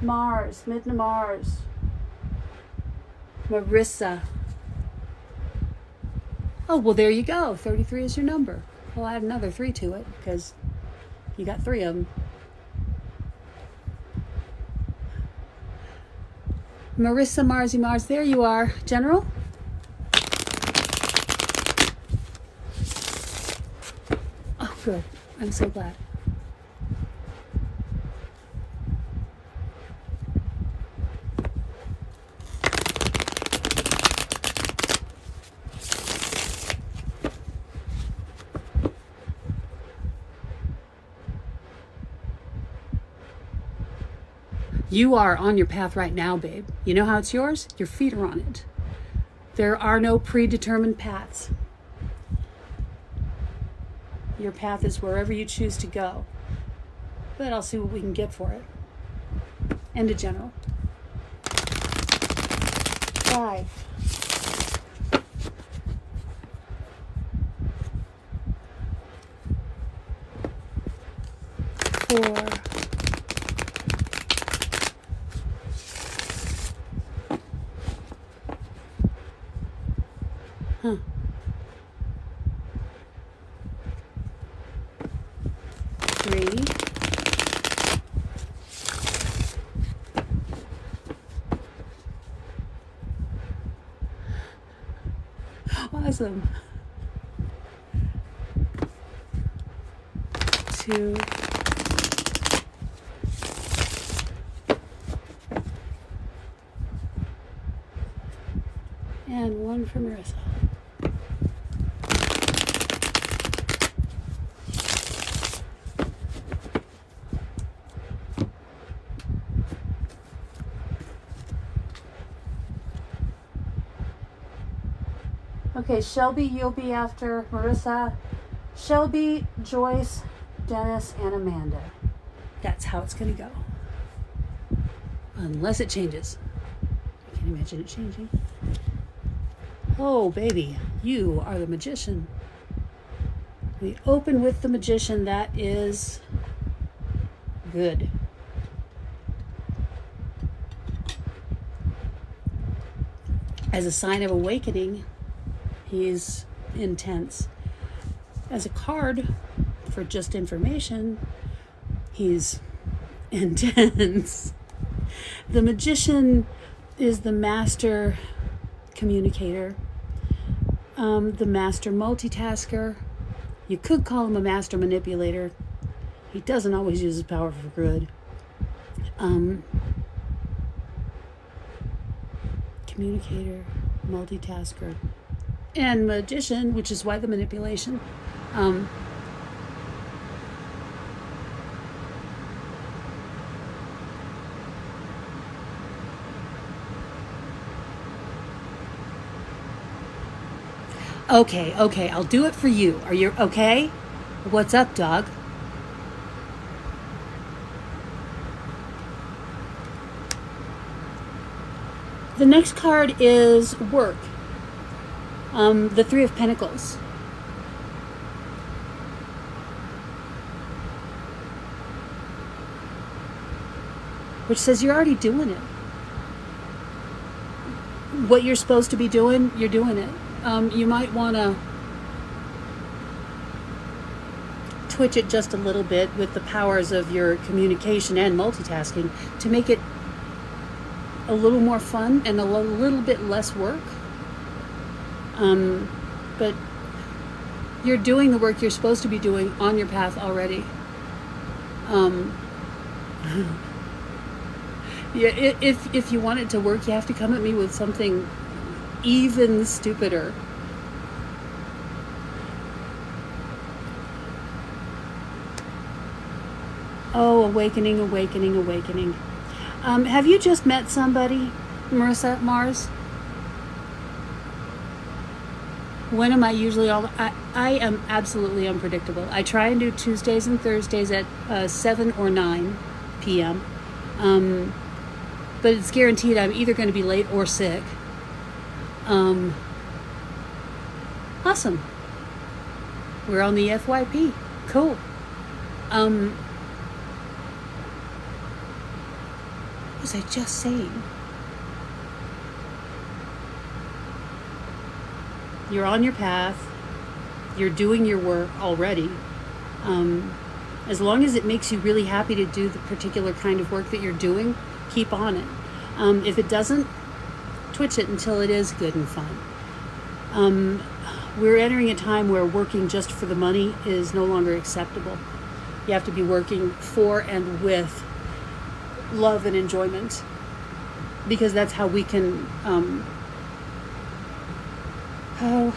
Mars, Midna Mars, Marissa. Oh, well, there you go. 33 is your number. We'll add another 3 to it because you got 3 of them. Marissa, Marsy, Mars, there you are. General? Oh, good. I'm so glad. You are on your path right now, babe. You know how it's yours? Your feet are on it. There are no predetermined paths. Your path is wherever you choose to go. But I'll see what we can get for it. And a general. 5. 4. 3. Awesome. 2. And 1 for Marissa. Okay, Shelby, you'll be after Marissa. Shelby, Joyce, Dennis, and Amanda. That's how it's going to go. Unless it changes. I can't imagine it changing. Oh, baby, you are the magician. We open with the magician. That is good. As a sign of awakening, he's intense. As a card for just information, he's intense. The magician is the master communicator, the master multitasker. You could call him a master manipulator. He doesn't always use his power for good. Communicator, multitasker, and magician, which is why the manipulation. Okay, I'll do it for you. Are you okay? What's up, dog? The next card is work. The 3 of Pentacles. Which says you're already doing it. What you're supposed to be doing, you're doing it. You might want to twitch it just a little bit with the powers of your communication and multitasking to make it a little more fun and a little bit less work. But you're doing the work you're supposed to be doing on your path already. Yeah, if you want it to work, you have to come at me with something even stupider. Oh, awakening, awakening, awakening. Have you just met somebody, Marissa, Mars? When am I usually I am absolutely unpredictable. I try and do Tuesdays and Thursdays at 7 or 9 p.m. But it's guaranteed I'm either going to be late or sick. Awesome. We're on the FYP. Cool. What was I just saying? You're on your path. You're doing your work already. As long as it makes you really happy to do the particular kind of work that you're doing, keep on it. If it doesn't, twitch it until it is good and fun. We're entering a time where working just for the money is no longer acceptable. You have to be working for and with love and enjoyment, because that's how we can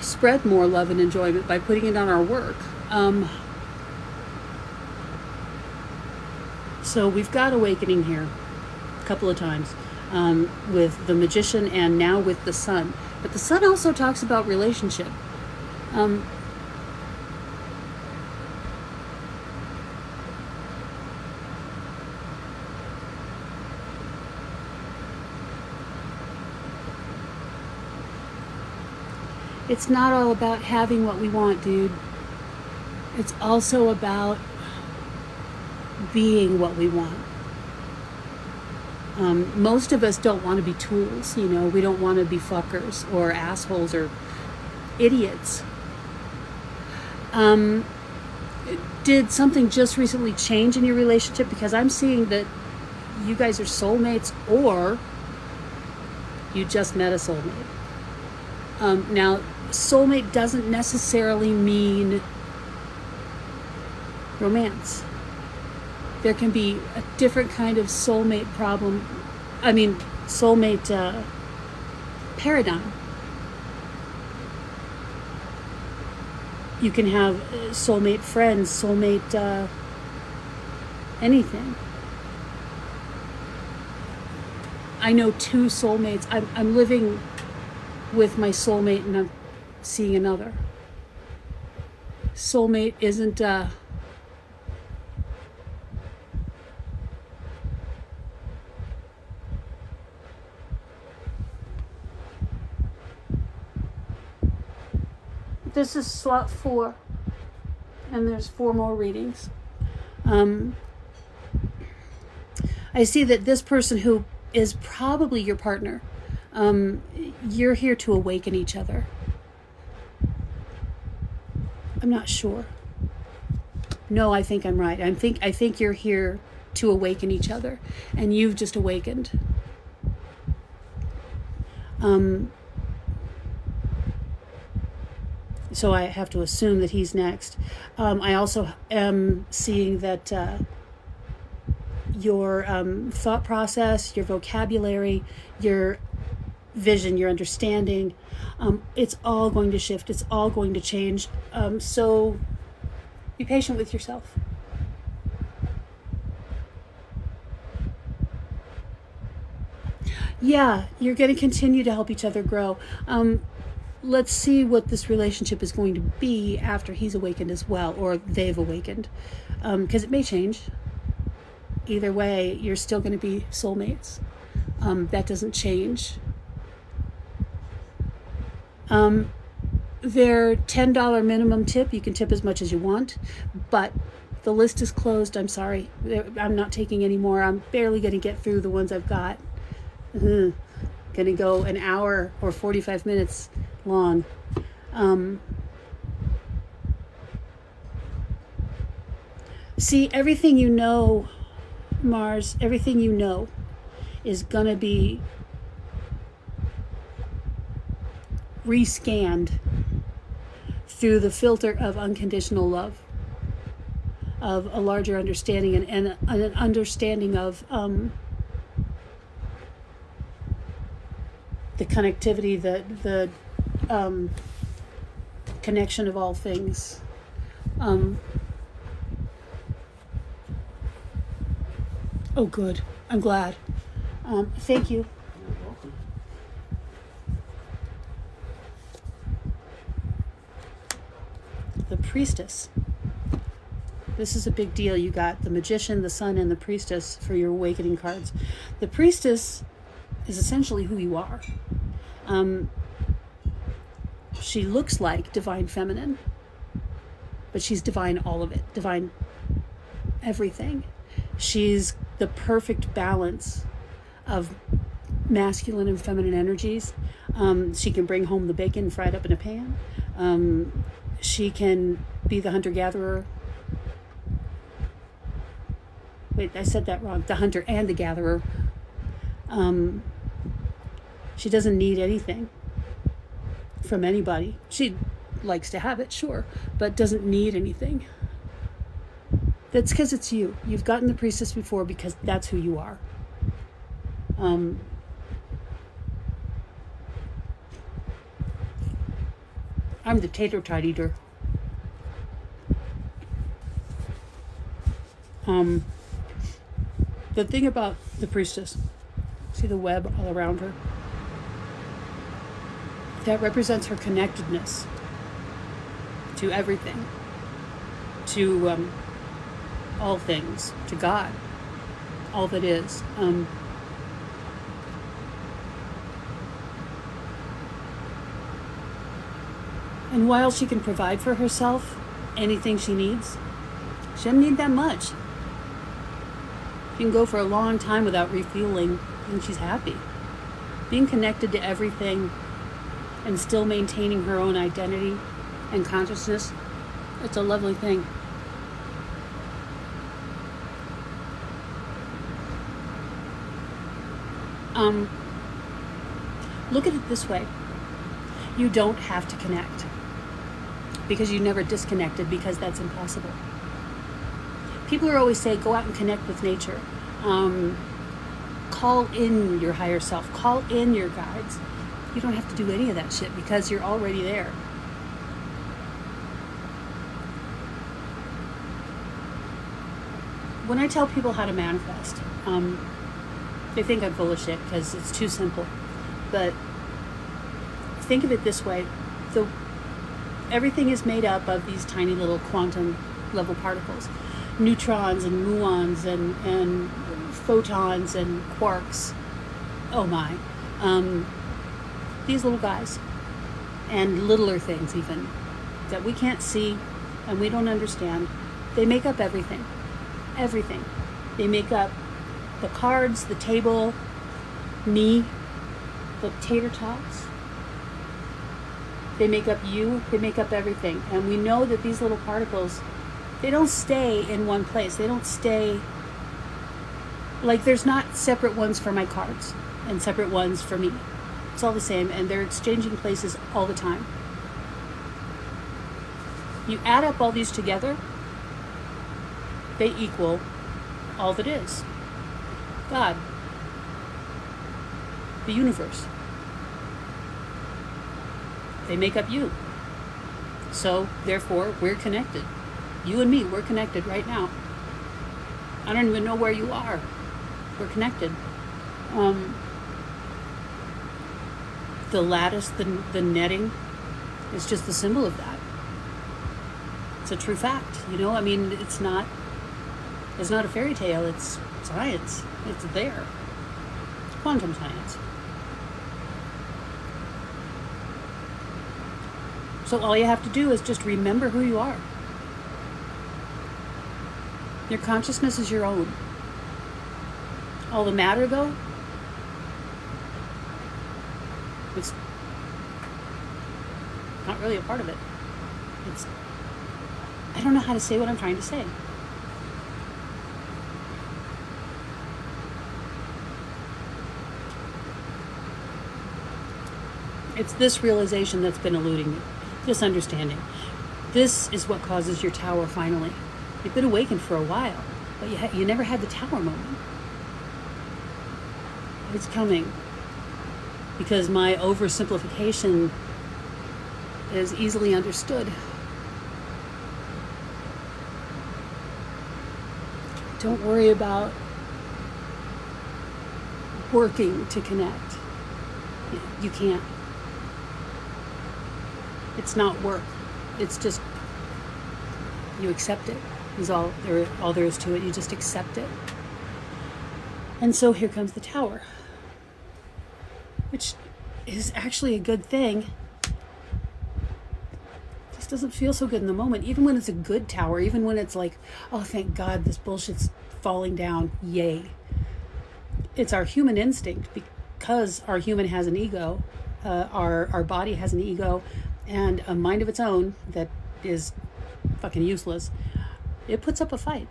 spread more love and enjoyment, by putting it on our work. So we've got awakening here a couple of times, with the Magician and now with the Sun. But the Sun also talks about relationship. It's not all about having what we want, dude. It's also about being what we want. Most of us don't want to be tools, you know. We don't want to be fuckers or assholes or idiots. Did something just recently change in your relationship? Because I'm seeing that you guys are soulmates, or you just met a soulmate. Now, soulmate doesn't necessarily mean romance. There can be a different kind of soulmate soulmate paradigm. You can have soulmate friends, soulmate anything. I know two soulmates. I'm living with my soulmate and I'm seeing another. Soulmate isn't this is slot 4, and there's 4 more readings. I see that this person who is probably your partner, you're here to awaken each other. I'm not sure. No, I think I'm right. I think you're here to awaken each other, and you've just awakened. So I have to assume that he's next. I also am seeing that your thought process, your vocabulary, your vision, your understanding, it's all going to shift. It's all going to change. So be patient with yourself. Yeah, you're going to continue to help each other grow. Let's see what this relationship is going to be after he's awakened as well, or they've awakened, because it may change. Either way, you're still going to be soulmates. That doesn't change. Their $10 minimum tip, you can tip as much as you want, but the list is closed. I'm sorry. I'm not taking any more. I'm barely going to get through the ones I've got. Going to go an hour or 45 minutes long. See, everything you know, Mars, everything you know is going to be rescanned through the filter of unconditional love, of a larger understanding, and an understanding of the connectivity, the connection of all things. Oh, good. I'm glad. Thank you. You're welcome. The Priestess. This is a big deal. You got the Magician, the Sun, and the Priestess for your awakening cards. The Priestess is essentially who you are. She looks like divine feminine, but she's divine all of it, divine everything. She's the perfect balance of masculine and feminine energies. She can bring home the bacon fried up in a pan. She can be the hunter-gatherer. Wait, I said that wrong. The hunter and the gatherer. She doesn't need anything from anybody. She likes to have it, sure, but doesn't need anything. That's because it's you. You've gotten the Priestess before because that's who you are. I'm the tater tot eater. The thing about the Priestess, see the web all around her? That represents her connectedness to everything, to all things, to God, all that is. And while she can provide for herself anything she needs, she doesn't need that much. She can go for a long time without refueling, and she's happy. Being connected to everything and still maintaining her own identity and consciousness, it's a lovely thing. Look at it this way. You don't have to connect because you never disconnected, because that's impossible. People are always saying, go out and connect with nature. Call in your higher self. Call in your guides. You don't have to do any of that shit because you're already there. When I tell people how to manifest, they think I'm full of shit because it's too simple. But think of it this way. Everything is made up of these tiny little quantum level particles. Neutrons and muons and photons and quarks. Oh my. These little guys. And littler things even that we can't see and we don't understand. They make up everything. Everything. They make up the cards, the table, me, the tater tots. They make up you. They make up everything. And we know that these little particles, they don't stay in one place. They don't stay, like there's not separate ones for my cards and separate ones for me. It's all the same, and they're exchanging places all the time. You add up all these together, they equal all that is. God. The universe. They make up you. So, therefore, we're connected. You and me, we're connected right now. I don't even know where you are. We're connected. The lattice, the netting, is just the symbol of that. It's a true fact, you know? I mean, it's not a fairy tale, it's science. It's there. It's quantum science. So all you have to do is just remember who you are. Your consciousness is your own. All the matter, though, it's not really a part of it. I don't know how to say what I'm trying to say. It's this realization that's been eluding me. This understanding. This is what causes your tower finally. You've been awakened for a while, but you never had the tower moment. It's coming. Because my oversimplification is easily understood. Don't worry about working to connect. You can't. It's not work. It's just, you accept it is all there is to it. You just accept it. And so here comes the Tower, which is actually a good thing. Just doesn't feel so good in the moment, even when it's a good Tower, even when it's like, oh, thank God this bullshit's falling down, yay. It's our human instinct, because our human has an ego, our body has an ego and a mind of its own that is fucking useless. It puts up a fight.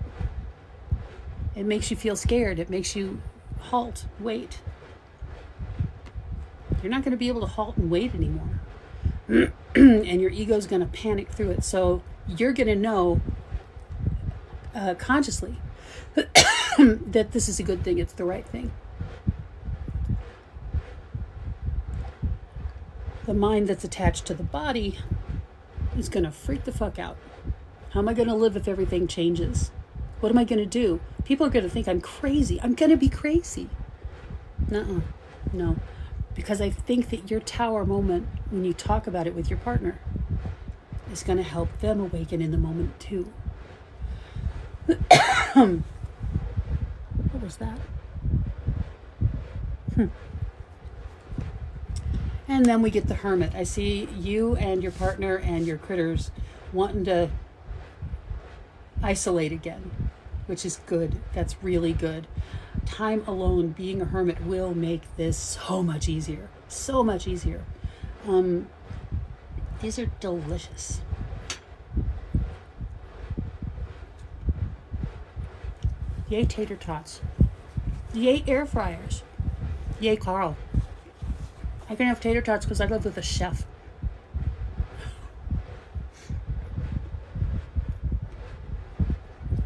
It makes you feel scared. It makes you halt, wait. You're not going to be able to halt and wait anymore. And your ego's going to panic through it. So you're going to know consciously that this is a good thing. It's the right thing. The mind that's attached to the body is going to freak the fuck out. How am I going to live if everything changes? What am I going to do? People are going to think I'm crazy. I'm going to be crazy. Nuh-uh. No. Because I think that your Tower moment, when you talk about it with your partner, is going to help them awaken in the moment too. What was that? And then we get the Hermit. I see you and your partner and your critters wanting to isolate again, which is good. That's really good. Time alone, being a hermit, will make this so much easier. So much easier. These are delicious. Yay tater tots. Yay air fryers. Yay Carl. I can have tater tots because I live with a chef.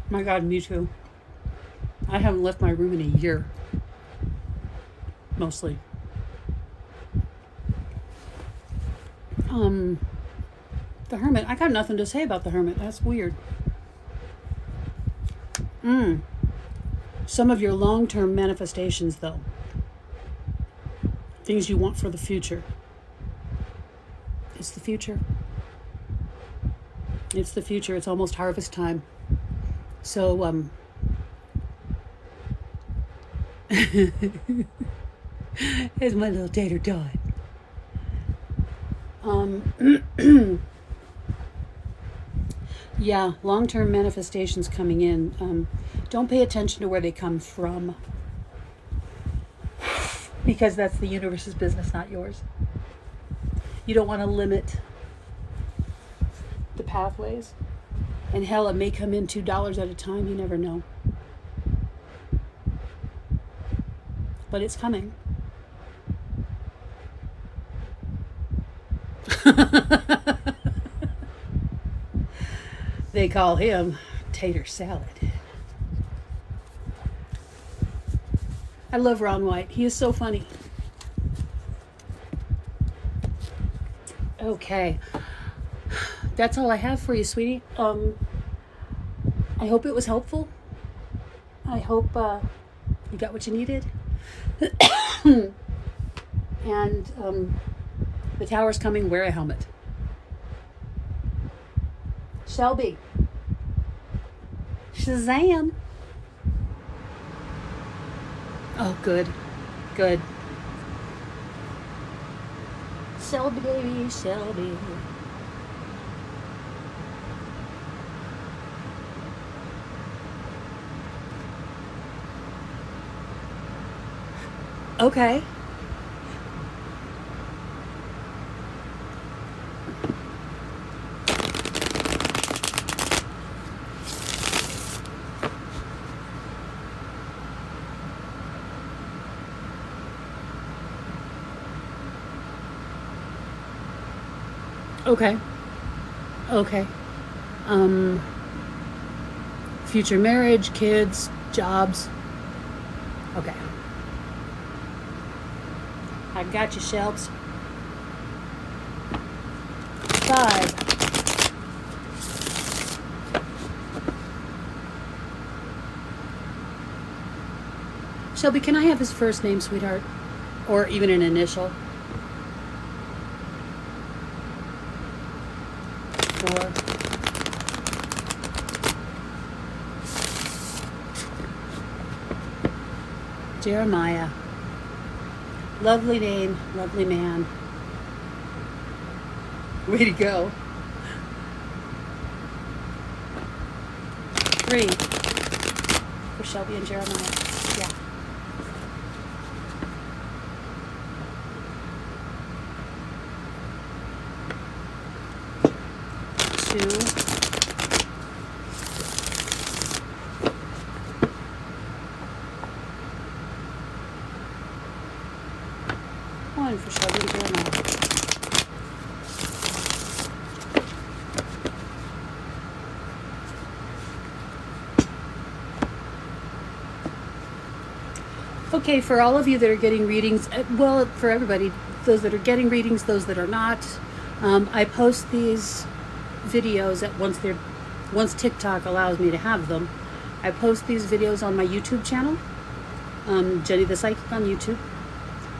My God, me too. I haven't left my room in a year. Mostly. The Hermit. I got nothing to say about the Hermit. That's weird. Some of your long-term manifestations, though. Things you want for the future. It's the future. It's the future. It's almost harvest time. So, here's my little tater tot. Yeah, long-term manifestations coming in. Don't pay attention to where they come from, because that's the universe's business, not yours. You don't want to limit the pathways. And hell, it may come in $2 at a time. You never know. But it's coming. They call him tater salad. I love Ron White. He is so funny. Okay. That's all I have for you, sweetie. I hope it was helpful. I hope you got what you needed. And the Tower's coming. Wear a helmet. Shelby. Shazam. Oh, good. Good. Shelby, baby, Shelby. Okay. Okay. Okay. Future marriage, kids, jobs. Okay. I got you, Shelbs. 5. Shelby, can I have his first name, sweetheart? Or even an initial? 4. Jeremiah. Lovely name, lovely man. Way to go. 3 for Shelby and Jeremiah. Yeah. 2. 1 for Shelby and Jeremiah. Okay, for all of you that are getting readings, well, for everybody, those that are getting readings, those that are not, I post these videos at once TikTok allows me to have them. I post these videos on my YouTube channel, Jenny the Psychic on YouTube,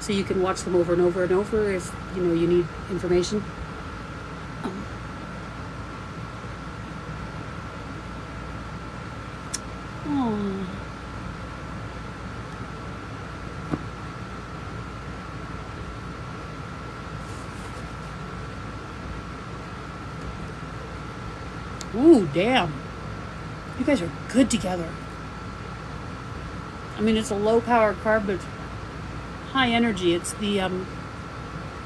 so you can watch them over and over and over if you know you need information. Oh. Ooh, damn. You guys are good together. I mean, it's a low power card, but high energy. It's the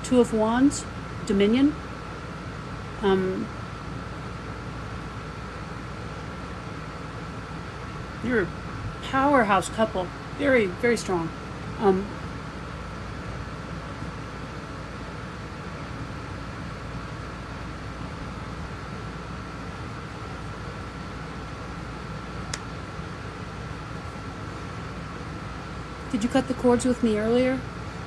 2 of Wands, Dominion. You're a powerhouse couple. Very, very strong. Did you cut the cords with me earlier?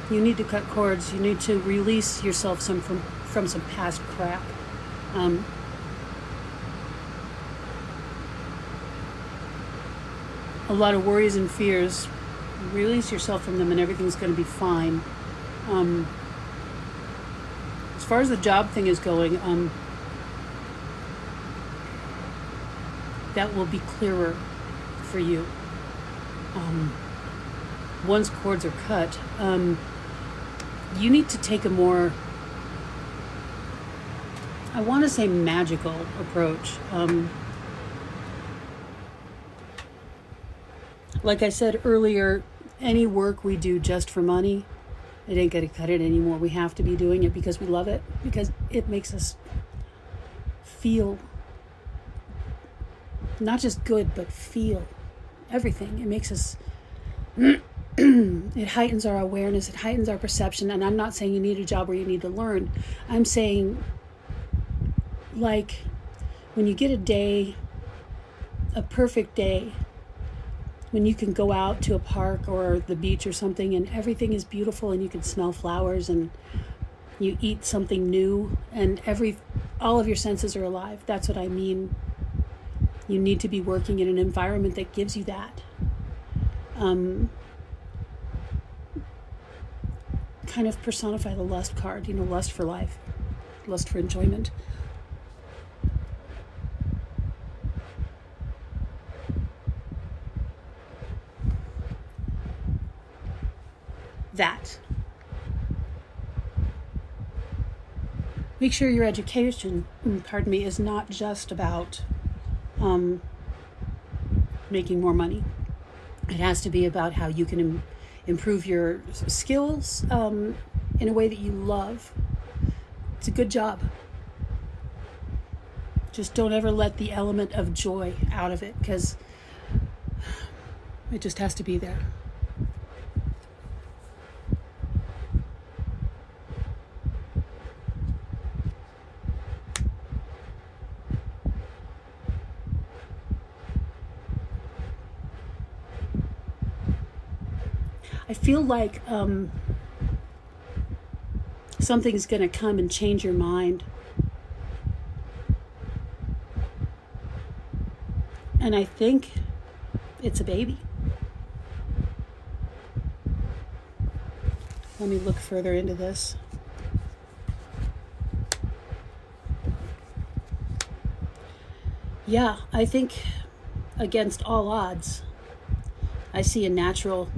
You need to cut cords. You need to release yourself from some past crap. A lot of worries and fears. Release yourself from them and everything's going to be fine. As far as the job thing is going, that will be clearer for you. Once cords are cut, you need to take a more, I want to say, magical approach. Like I said earlier, any work we do just for money, it ain't going to cut it anymore. We have to be doing it because we love it, because it makes us feel not just good, but feel everything. It makes us it heightens our awareness, it heightens our perception. And I'm not saying you need a job where you need to learn. I'm saying, like, when you get a day, a perfect day, when you can go out to a park or the beach or something and everything is beautiful and you can smell flowers and you eat something new and all of your senses are alive. That's what I mean. You need to be working in an environment that gives you that. Kind of personify the lust card, lust for life, lust for enjoyment. That. Make sure your education, is not just about making more money. It has to be about how you can improve your skills in a way that you love. It's a good job. Just don't ever let the element of joy out of it, because it just has to be there. I feel like something's going to come and change your mind. And I think it's a baby. Let me look further into this. Yeah, I think against all odds, I see a natural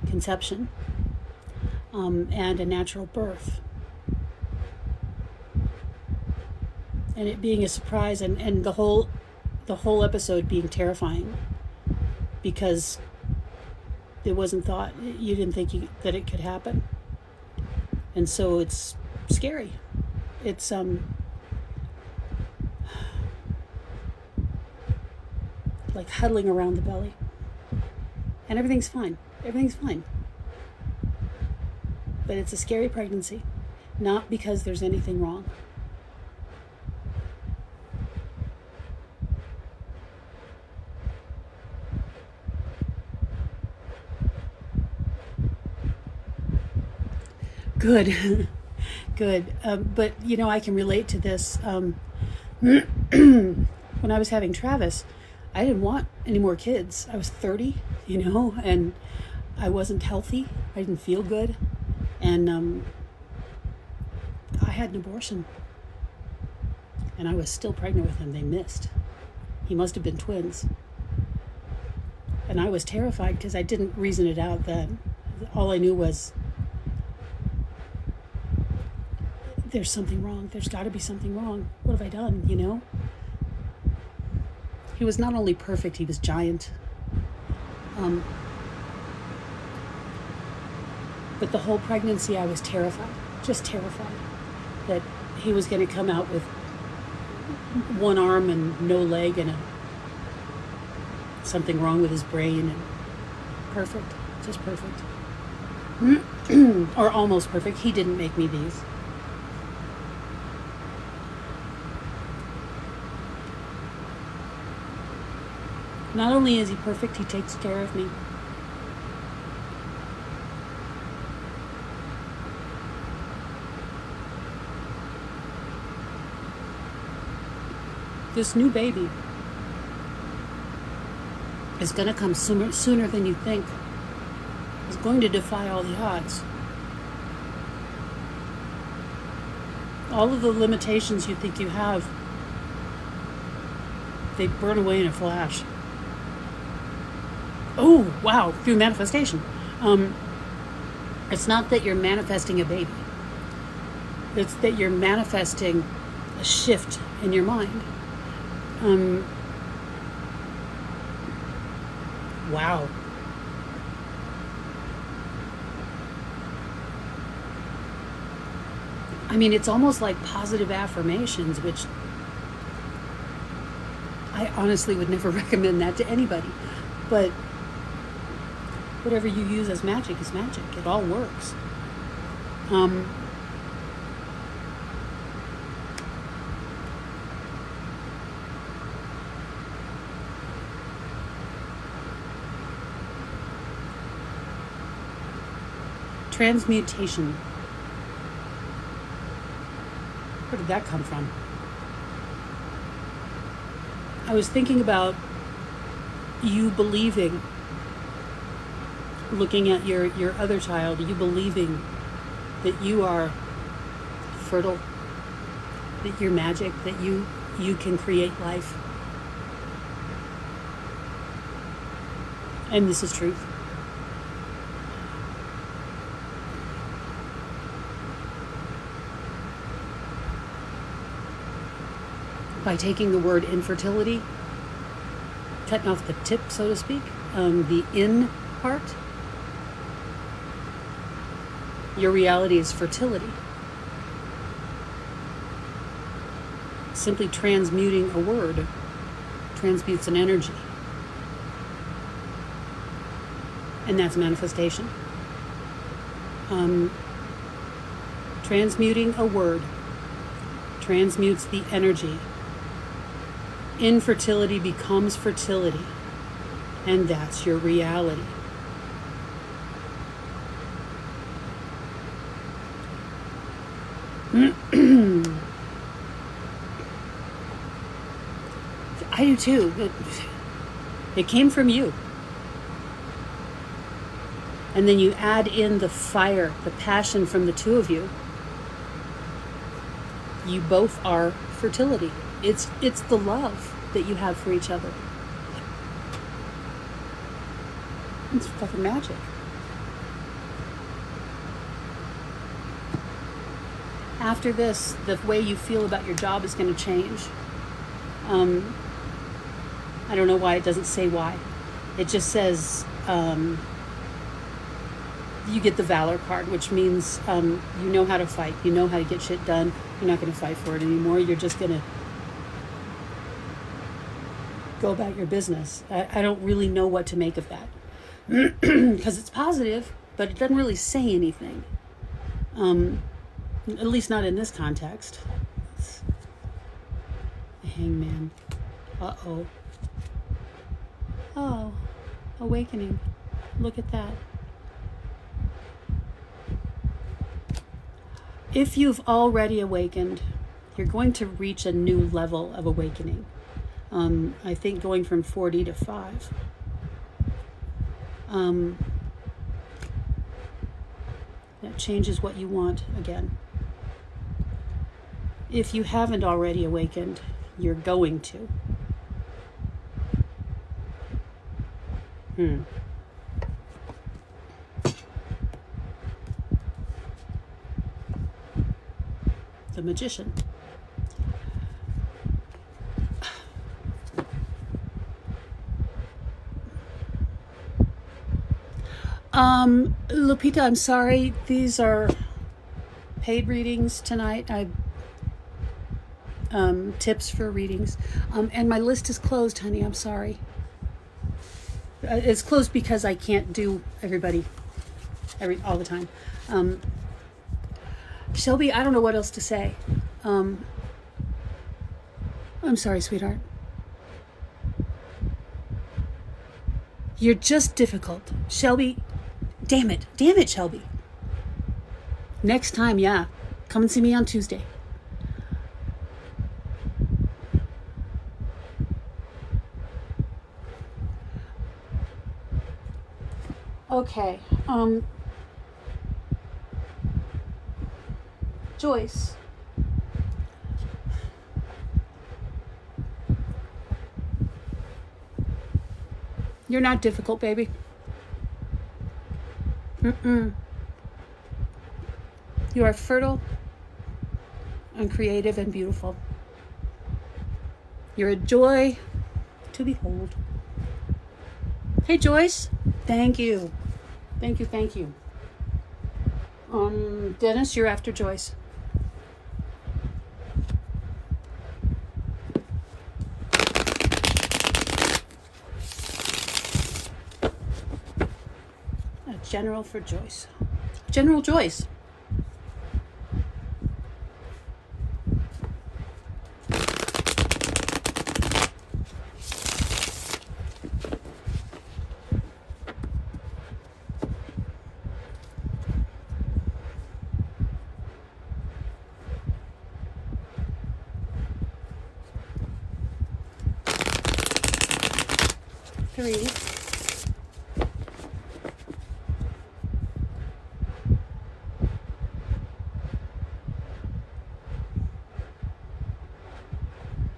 conception and a natural birth. And it being a surprise, and the whole episode being terrifying, because it wasn't thought, you didn't think that it could happen. And so it's scary. It's like huddling around the belly. And everything's fine. Everything's fine. But it's a scary pregnancy, not because there's anything wrong. Good. Good. But, you know, I can relate to this. When I was having Travis, I didn't want any more kids. I was 30, you know, and I wasn't healthy. I didn't feel good. And I had an abortion. And I was still pregnant with him. They missed. He must have been twins. And I was terrified because I didn't reason it out then. All I knew was, there's something wrong. There's got to be something wrong. What have I done, you know? He was not only perfect, he was giant. But the whole pregnancy, I was terrified, just terrified that he was going to come out with one arm and no leg and something wrong with his brain. And perfect, just perfect. Or almost perfect. He didn't make me these. Not only is he perfect, he takes care of me. This new baby is going to come sooner than you think. It's going to defy all the odds. All of the limitations you think you have, they burn away in a flash. Oh, wow, through manifestation. It's not that you're manifesting a baby. It's that you're manifesting a shift in your mind. Wow. I mean, it's almost like positive affirmations, which I honestly would never recommend that to anybody. But whatever you use as magic is magic. It all works. Transmutation. Where did that come from? I was thinking about you believing, looking at your other child, you believing that you are fertile, that you're magic, that you can create life. And this is truth. By taking the word infertility, cutting off the tip, so to speak, the in part, your reality is fertility. Simply transmuting a word transmutes an energy. And that's manifestation. Transmuting a word transmutes the energy. Infertility becomes fertility, and that's your reality. I do too. It came from you. and then you add in the fire, the passion from the two of you, you both are fertility. It's the love that you have for each other. It's fucking magic. After this, the way you feel about your job is going to change. I don't know why it doesn't say why. It just says you get the Valor card, which means you know how to fight. You know how to get shit done. You're not going to fight for it anymore. You're just going to go about your business. I don't really know what to make of that. Because it's positive, but it doesn't really say anything. At least not in this context. It's the Hangman. Uh-oh. Oh, awakening. Look at that. If you've already awakened, you're going to reach a new level of awakening. I think going from 40 to 5. That changes what you want again. If you haven't already awakened, you're going to. The Magician. Lupita, I'm sorry. These are paid readings tonight. Tips for readings. And my list is closed, honey. I'm sorry. It's closed because I can't do everybody all the time. Shelby, I don't know what else to say. I'm sorry, sweetheart. You're just difficult. Shelby, damn it, Shelby. Next time, yeah. Come and see me on Tuesday. Okay. Joyce. You're not difficult, baby. You are fertile and creative and beautiful. You're a joy to behold. Hey, Joyce. Thank you. Thank you. Dennis, you're after Joyce. A general for Joyce. General Joyce. Three.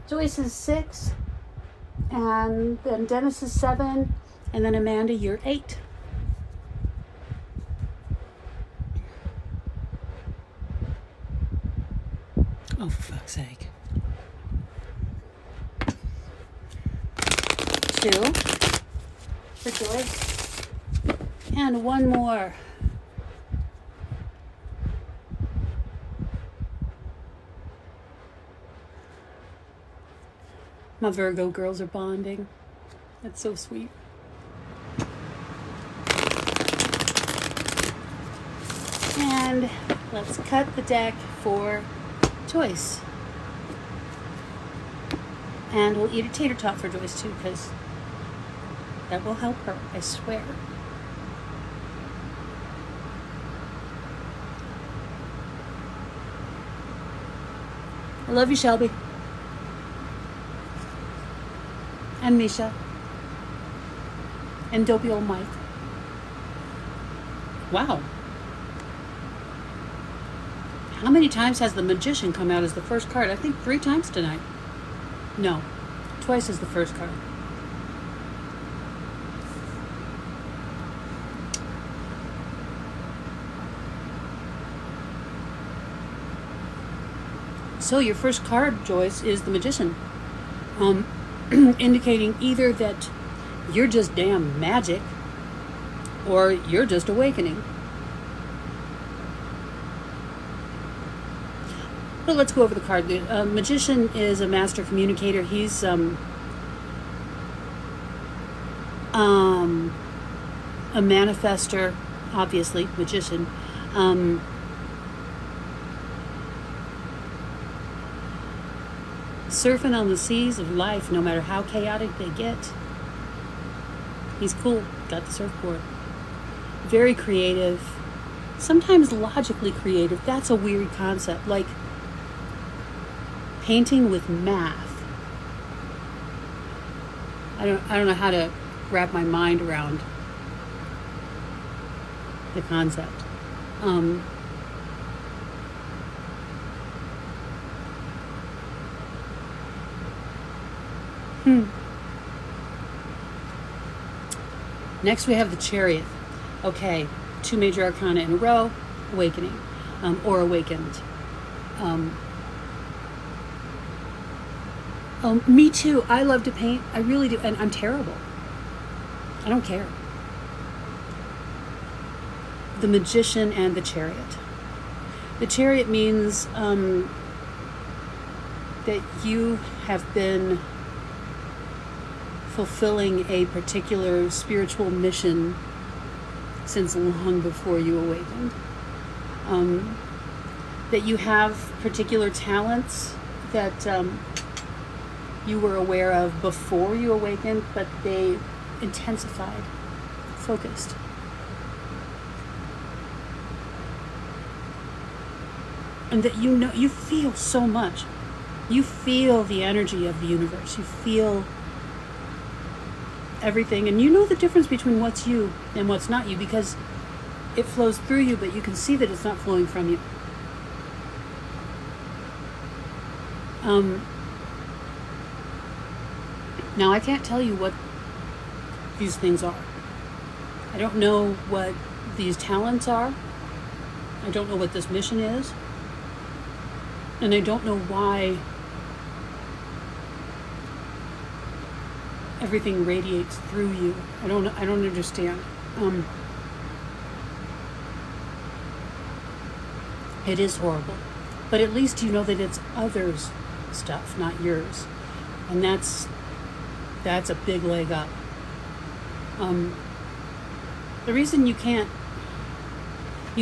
Joyce is 6, and then Dennis is 7, and then Amanda, you're 8. Oh, for fuck's sake. 2 for Joyce, and 1 more. My Virgo girls are bonding. That's so sweet. And let's cut the deck for Joyce. And we'll eat a tater tot for Joyce too, because that will help her, I swear. I love you, Shelby. And Misha. And dopey old Mike. Wow. How many times has the Magician come out as the first card? I think 3 times tonight. No, twice as the first card. So your first card, Joyce, is the Magician. Indicating either that you're just damn magic or you're just awakening. But let's go over the card. The Magician is a master communicator. He's a manifester, obviously, Magician. Surfing on the seas of life, no matter how chaotic they get. He's cool, got the surfboard. Very creative, sometimes logically creative. That's a weird concept, like painting with math. I don't know how to wrap my mind around the concept. Next we have the Chariot. Okay, 2 major arcana in a row. Awakening, or awakened. Me too. I love to paint. I really do, and I'm terrible. I don't care. The Magician and the Chariot. The Chariot means that you have been fulfilling a particular spiritual mission since long before you awakened. That you have particular talents that you were aware of before you awakened, but they intensified, focused. And that you feel so much. You feel the energy of the universe. You feel everything, and you know the difference between what's you and what's not you, because it flows through you, but you can see that it's not flowing from you. Now I can't tell you what these things are. I don't know what these talents are. I don't know what this mission is, and I don't know why everything radiates through you. I don't understand. It is horrible, but at least you know that it's others' stuff, not yours, and that's a big leg up. The reason you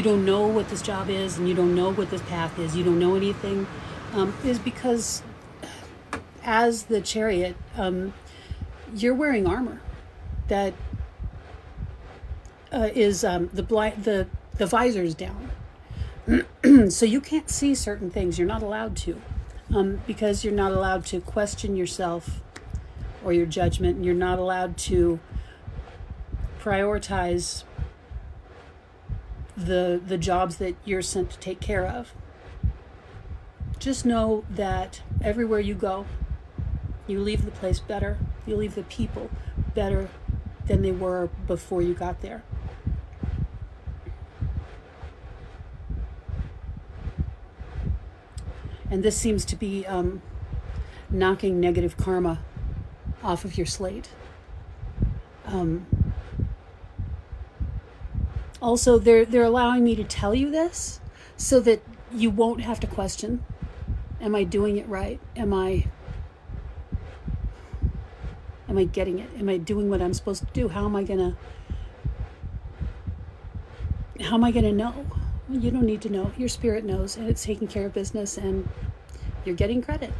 don't know what this job is, and you don't know what this path is, you don't know anything, is because as the Chariot, you're wearing armor that is the visor's down, so you can't see certain things. You're not allowed to, because you're not allowed to question yourself or your judgment, and you're not allowed to prioritize the jobs that you're sent to take care of. Just know that everywhere you go, you leave the place better. You leave the people better than they were before you got there. And this seems to be knocking negative karma off of your slate. Also, they're allowing me to tell you this so that you won't have to question, am I doing it right? Am I getting it? Am I doing what I'm supposed to do? How am I gonna know? You don't need to know. Your spirit knows, and it's taking care of business, and you're getting credit.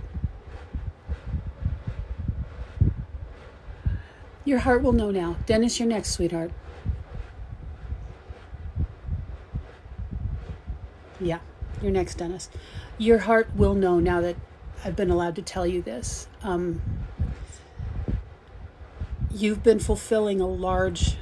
Your heart will know now. Dennis, you're next, sweetheart. Yeah, you're next, Dennis. Your heart will know now that I've been allowed to tell you this. You've been fulfilling a large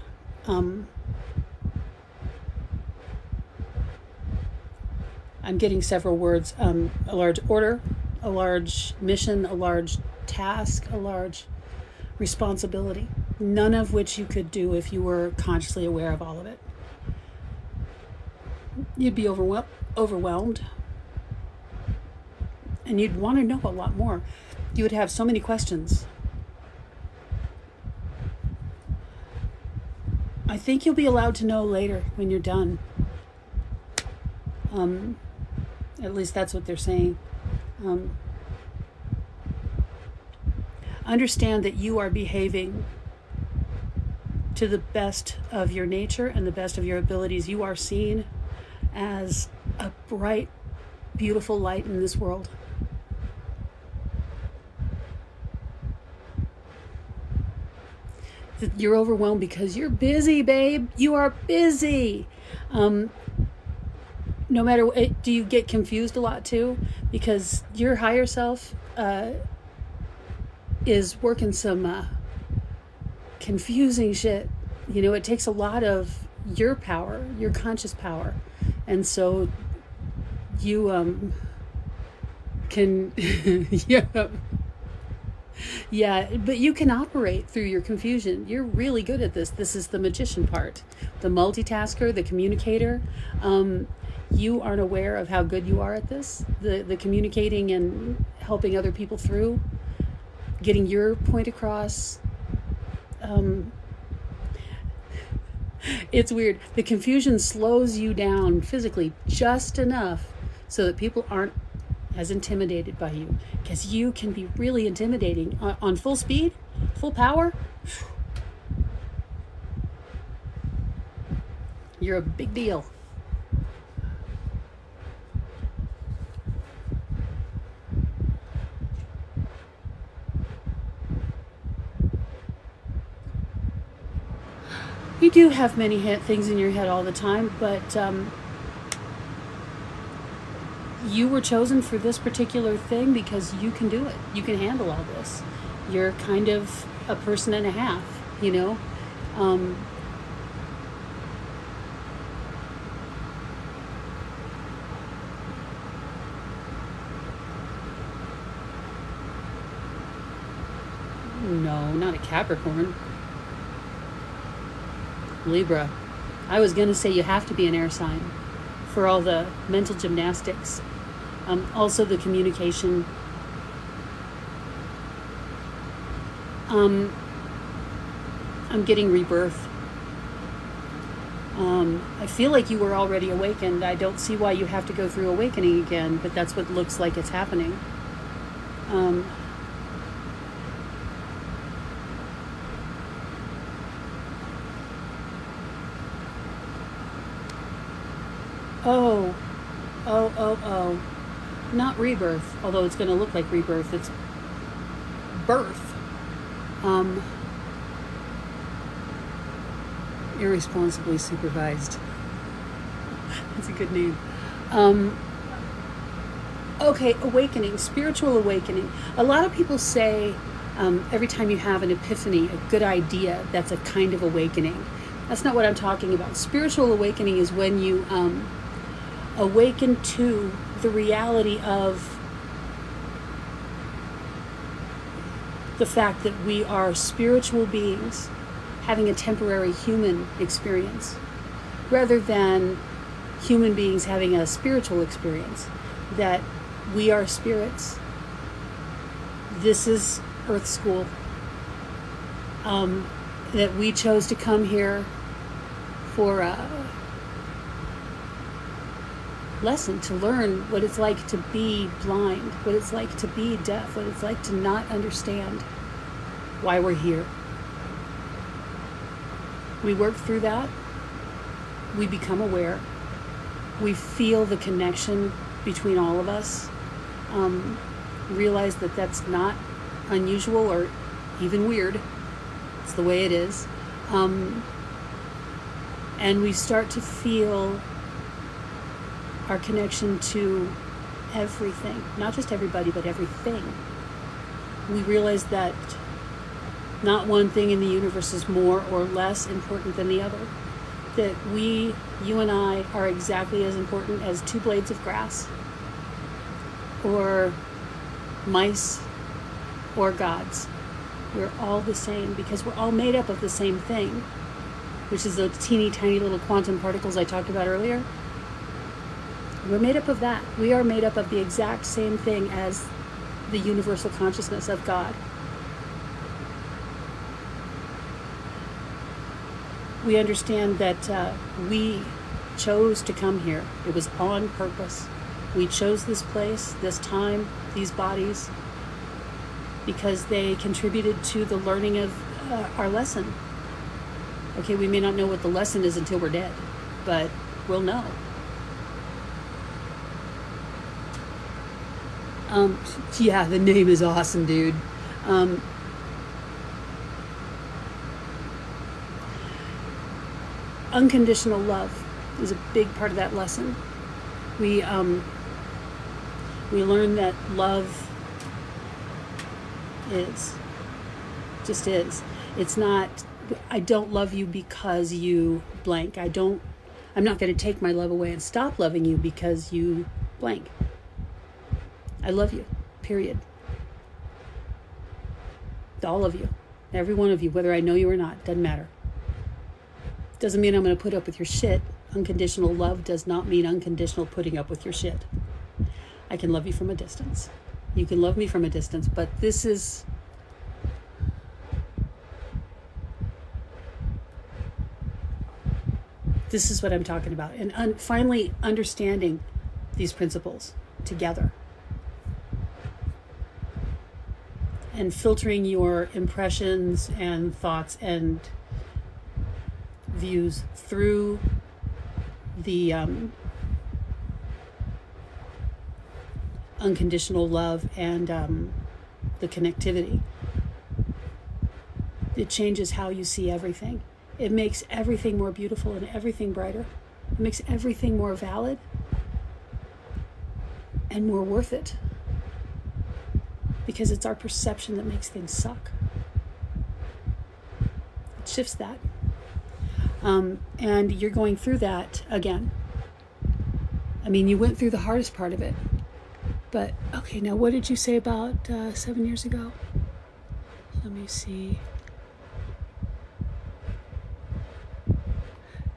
I'm getting several words. A large order, a large mission, a large task, a large responsibility. None of which you could do if you were consciously aware of all of it. You'd be overwhelmed. And you'd want to know a lot more. You would have so many questions. I think you'll be allowed to know later when you're done. At least that's what they're saying. Understand that you are behaving to the best of your nature and the best of your abilities. You are seen as a bright, beautiful light in this world. You're overwhelmed because you're busy, babe. You are busy. No matter what, do you get confused a lot too? Because your higher self is working some confusing shit. You know, it takes a lot of your power, your conscious power. And so you can, yeah, but you can operate through your confusion. You're really good at this. This is the magician part, the multitasker, the communicator. You aren't aware of how good you are at this, the communicating and helping other people through, getting your point across. It's weird. The confusion slows you down physically just enough so that people aren't as intimidated by you, because you can be really intimidating on full speed, full power. You're a big deal. You do have many things in your head all the time, but you were chosen for this particular thing because you can do it. You can handle all this. You're kind of a person and a half, you know? No, not a Capricorn. Libra. I was going to say you have to be an air sign for all the mental gymnastics. Also the communication. I'm getting rebirth. I feel like you were already awakened. I don't see why you have to go through awakening again, but that's what looks like it's happening. Oh. Not rebirth, although it's going to look like rebirth. It's birth. Irresponsibly supervised. That's a good name. Okay, awakening, spiritual awakening. A lot of people say every time you have an epiphany, a good idea, that's a kind of awakening. That's not what I'm talking about. Spiritual awakening is when you awaken to the reality of the fact that we are spiritual beings having a temporary human experience rather than human beings having a spiritual experience, that we are spirits. This is Earth School. That we chose to come here for a lesson, to learn what it's like to be blind, what it's like to be deaf, what it's like to not understand why we're here. We work through that. We become aware. We feel the connection between all of us. Realize that that's not unusual or even weird. It's the way it is. And we start to feel our connection to everything, not just everybody, but everything. We realize that not one thing in the universe is more or less important than the other. that you and I, are exactly as important as two blades of grass, or mice, or gods. We're all the same because we're all made up of the same thing, which is those teeny tiny little quantum particles I talked about earlier. We're made up of that. We are made up of the exact same thing as the universal consciousness of God. We understand that we chose to come here. It was on purpose. We chose this place, this time, these bodies, because they contributed to the learning of our lesson. Okay, we may not know what the lesson is until we're dead, but we'll know. Yeah, the name is awesome, dude. Unconditional love is a big part of that lesson. We learn that love just is. It's not, I don't love you because you blank. I'm not going to take my love away and stop loving you because you blank. I love you, period. All of you, every one of you, whether I know you or not, doesn't matter. Doesn't mean I'm going to put up with your shit. Unconditional love does not mean unconditional putting up with your shit. I can love you from a distance. You can love me from a distance, but this is what I'm talking about. And finally understanding these principles together. And filtering your impressions and thoughts and views through the unconditional love and the connectivity. It changes how you see everything. It makes everything more beautiful and everything brighter. It makes everything more valid and more worth it. Because it's our perception that makes things suck. It shifts that. And you're going through that again. I mean, you went through the hardest part of it. But, okay, now what did you say about 7 years ago? Let me see.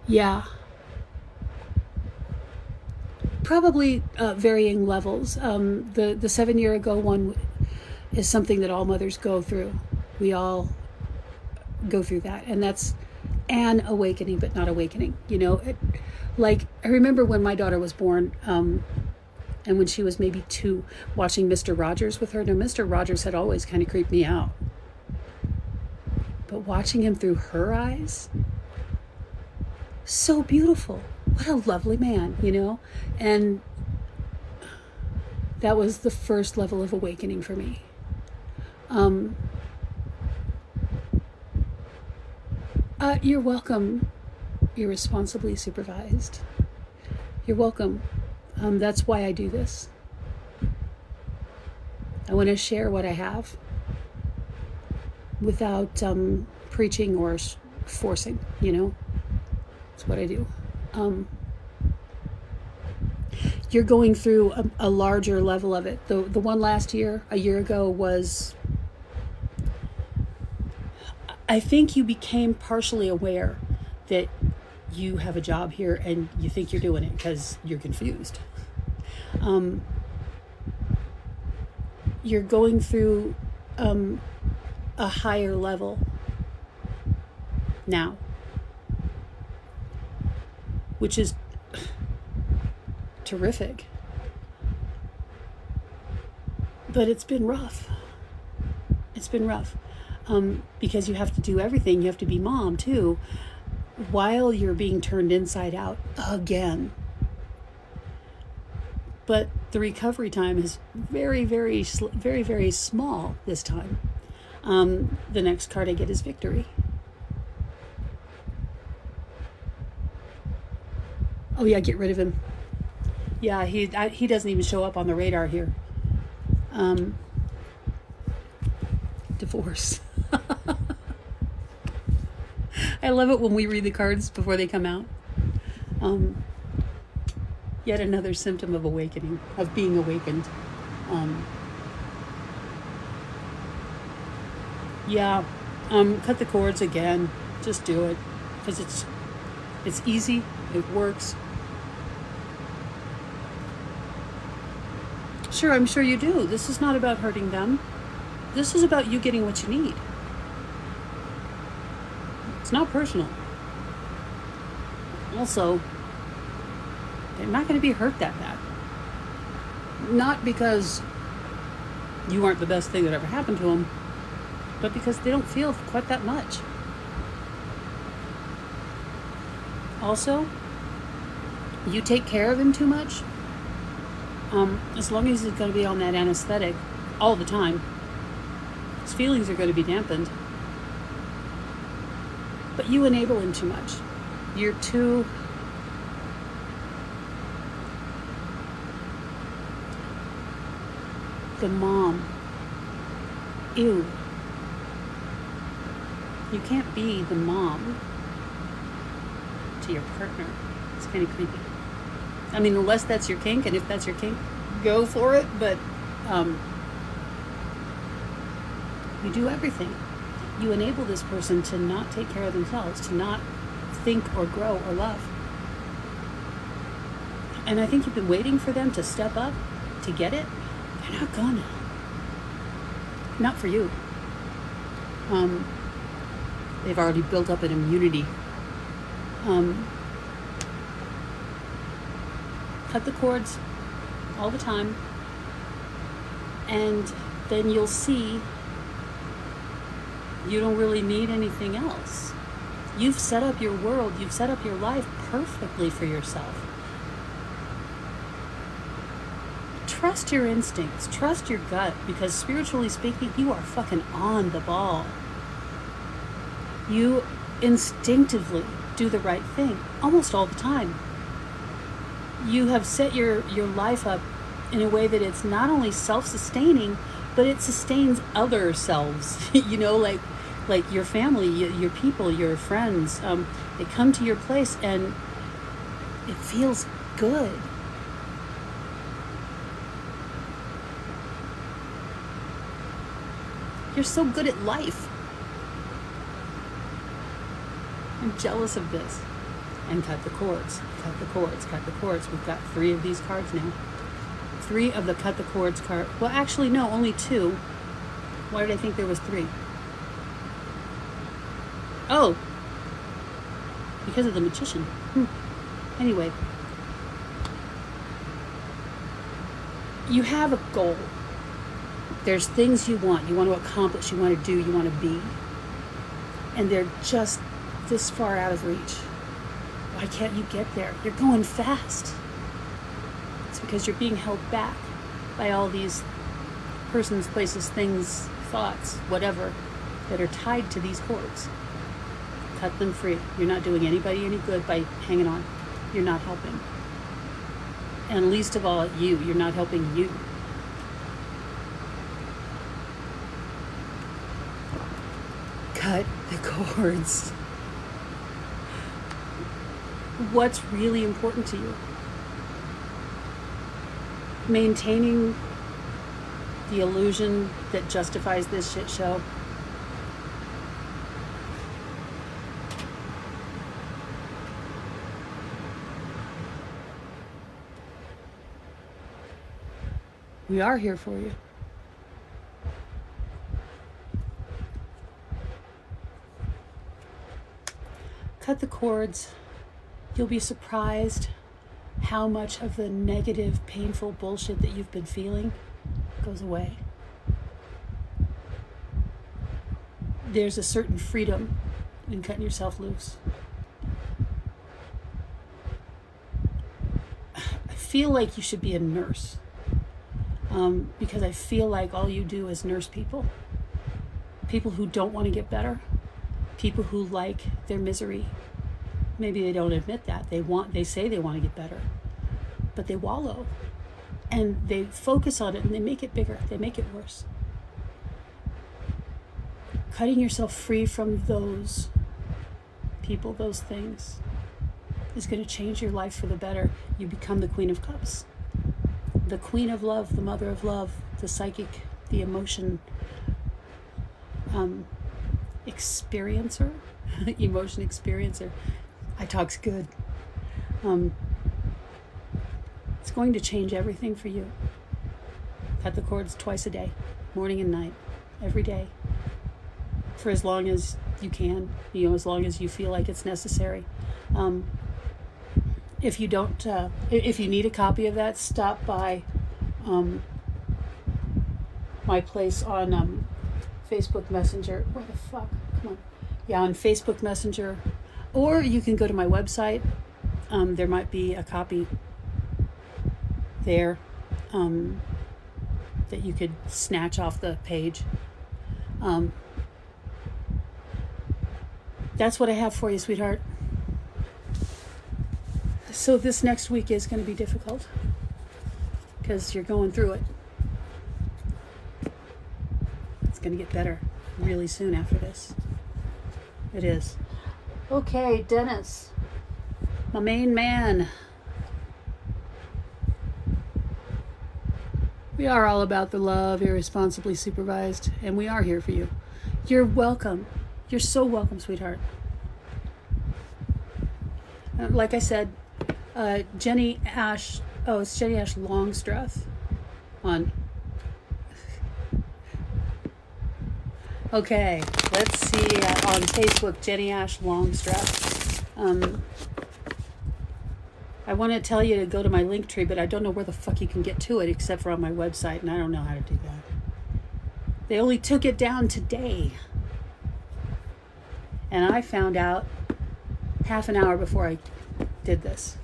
Yeah. Probably varying levels. The 7 year ago one is something that all mothers go through. We all go through that. And that's an awakening, but not awakening. You know, like, I remember when my daughter was born, and when she was maybe 2, watching Mr. Rogers with her. Now, Mr. Rogers had always kind of creeped me out. But watching him through her eyes, so beautiful. What a lovely man, you know? And that was the first level of awakening for me. You're welcome, irresponsibly supervised. You're welcome. That's why I do this. I want to share what I have without preaching or forcing, you know? That's what I do. You're going through a larger level of it. The one last year, a year ago, was... I think you became partially aware that you have a job here and you think you're doing it because you're confused. You're going through a higher level now, which is terrific. But it's been rough. It's been rough. Because you have to do everything. You have to be mom too, while you're being turned inside out again. But the recovery time is very, very, very, very small this time. The next card I get is victory. Oh yeah, get rid of him. Yeah, he doesn't even show up on the radar here. Divorce. I love it when we read the cards before they come out. Yet another symptom of awakening, of being awakened. Cut the cords again. Just do it, because it's easy. It works. Sure, I'm sure you do. This is not about hurting them. This is about you getting what you need. It's not personal. Also, they're not going to be hurt that bad. Not because you aren't the best thing that ever happened to them, but because they don't feel quite that much. Also, you take care of him too much. As long as he's going to be on that anesthetic all the time, his feelings are going to be dampened. But you enable him too much. You're too... The mom. Ew. You can't be the mom to your partner. It's kind of creepy. I mean, unless that's your kink, and if that's your kink, go for it, but you do everything. You enable this person to not take care of themselves, to not think or grow or love. And I think you've been waiting for them to step up to get it. They're not gonna. Not for you. They've already built up an immunity. Cut the cords all the time, and then you'll see you don't really need anything else. You've set up your world, you've set up your life perfectly for yourself. Trust your instincts, trust your gut, because spiritually speaking, you are fucking on the ball. You instinctively do the right thing almost all the time. You have set your life up in a way that it's not only self-sustaining, but it sustains other selves. You know, like your family, your people, your friends. They come to your place and it feels good. You're so good at life. I'm jealous of this. And cut the cords, cut the cords, cut the cords. We've got 3 of these cards now. 3 of the cut the cords card. Well, actually, no, only 2. Why did I think there was 3? Oh, because of the magician. Anyway, you have a goal. There's things you want to accomplish, you want to do, you want to be. And they're just this far out of reach. Why can't you get there? You're going fast. It's because you're being held back by all these persons, places, things, thoughts, whatever, that are tied to these cords. Cut them free. You're not doing anybody any good by hanging on. You're not helping. And least of all, you're not helping you. Cut the cords. What's really important to you? Maintaining the illusion that justifies this shit show. We are here for you. Cut the cords. You'll be surprised how much of the negative, painful bullshit that you've been feeling goes away. There's a certain freedom in cutting yourself loose. I feel like you should be a nurse, because I feel like all you do is nurse people. People who don't want to get better. People who like their misery. Maybe they don't admit that. They say they want to get better, but they wallow and they focus on it and they make it bigger. They make it worse. Cutting yourself free from those people, those things, is going to change your life for the better. You become the Queen of Cups, the Queen of Love, the Mother of Love, the psychic, the emotion experiencer, emotion experiencer. I talk's good. It's going to change everything for you. Cut the cords twice a day, morning and night, every day, for as long as you can, as long as you feel like it's necessary. If you don't, if you need a copy of that, stop by my place on Facebook Messenger. Where the fuck? Come on. Yeah, on Facebook Messenger. Or you can go to my website. There might be a copy there that you could snatch off the page. That's what I have for you, sweetheart. So this next week is going to be difficult because you're going through it. It's going to get better really soon after this. It is. Okay, Dennis, my main man. We are all about the love, irresponsibly supervised, and we are here for you. You're welcome. You're so welcome, sweetheart. Like I said, Jenny Ash, it's Jenny Ash Longstreth on. Okay, let's see, on Facebook, Jenny Ash Longstreth. I want to tell you to go to my link tree, but I don't know where the fuck you can get to it except for on my website, and I don't know how to do that. They only took it down today. And I found out half an hour before I did this.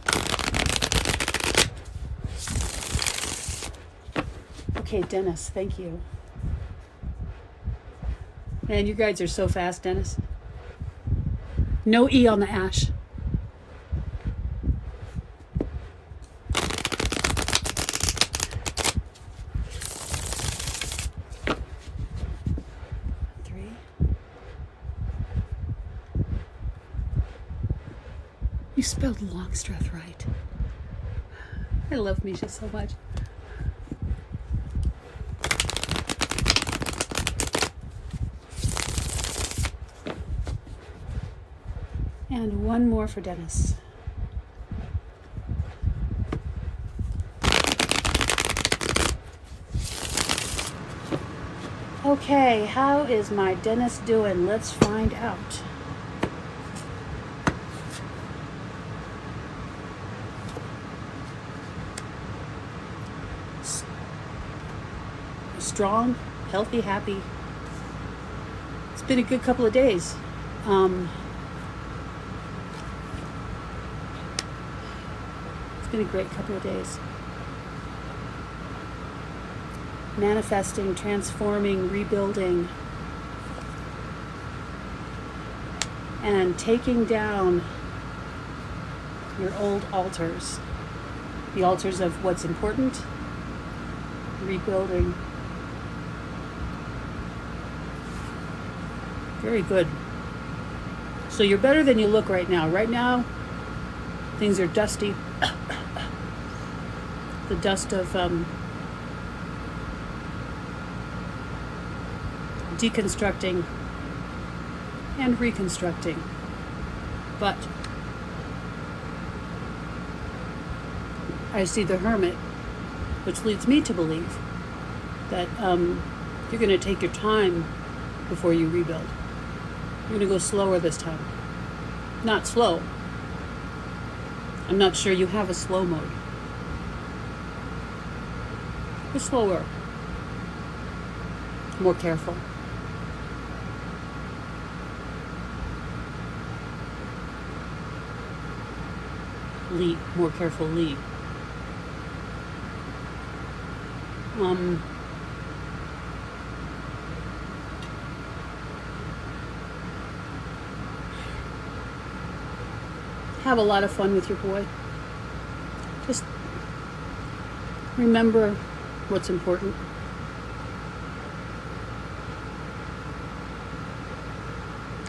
Okay, Dennis, thank you. Man, you guys are so fast, Dennis. No E on the ash. You spelled Longstreth right. I love Misha so much. And one more for Dennis. Okay, how is my Dennis doing? Let's find out. Strong, healthy, happy. It's been a good couple of days. It's been a great couple of days. Manifesting, transforming, rebuilding, and taking down your old altars. The altars of what's important, rebuilding. Very good. So you're better than you look right now. Right now, things are dusty. The dust of deconstructing and reconstructing. But I see the Hermit, which leads me to believe that you're going to take your time before you rebuild. You're going to go slower this time. Not slow. I'm not sure you have a slow mode. Go slower. More careful. Lead. More careful lead. Have a lot of fun with your boy. Just remember what's important.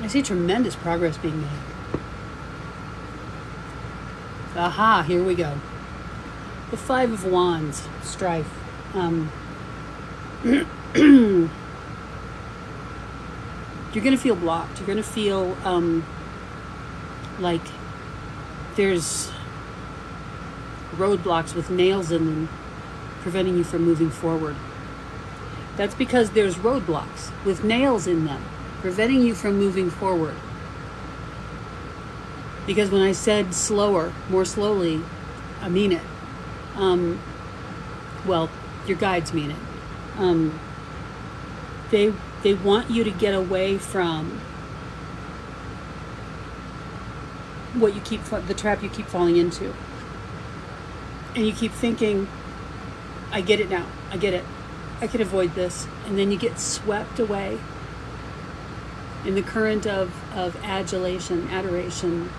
I see tremendous progress being made. Aha, here we go. The Five of Wands, strife. You're going to feel blocked. You're going to feel like there's roadblocks with nails in them preventing you from moving forward. That's because there's roadblocks with nails in them preventing you from moving forward. Because when I said slower, more slowly, I mean it. Well, your guides mean it. They want you to get away from what you keep, the trap you keep falling into. And you keep thinking, I get it now. I get it. I can avoid this. And then you get swept away in the current of adulation, adoration.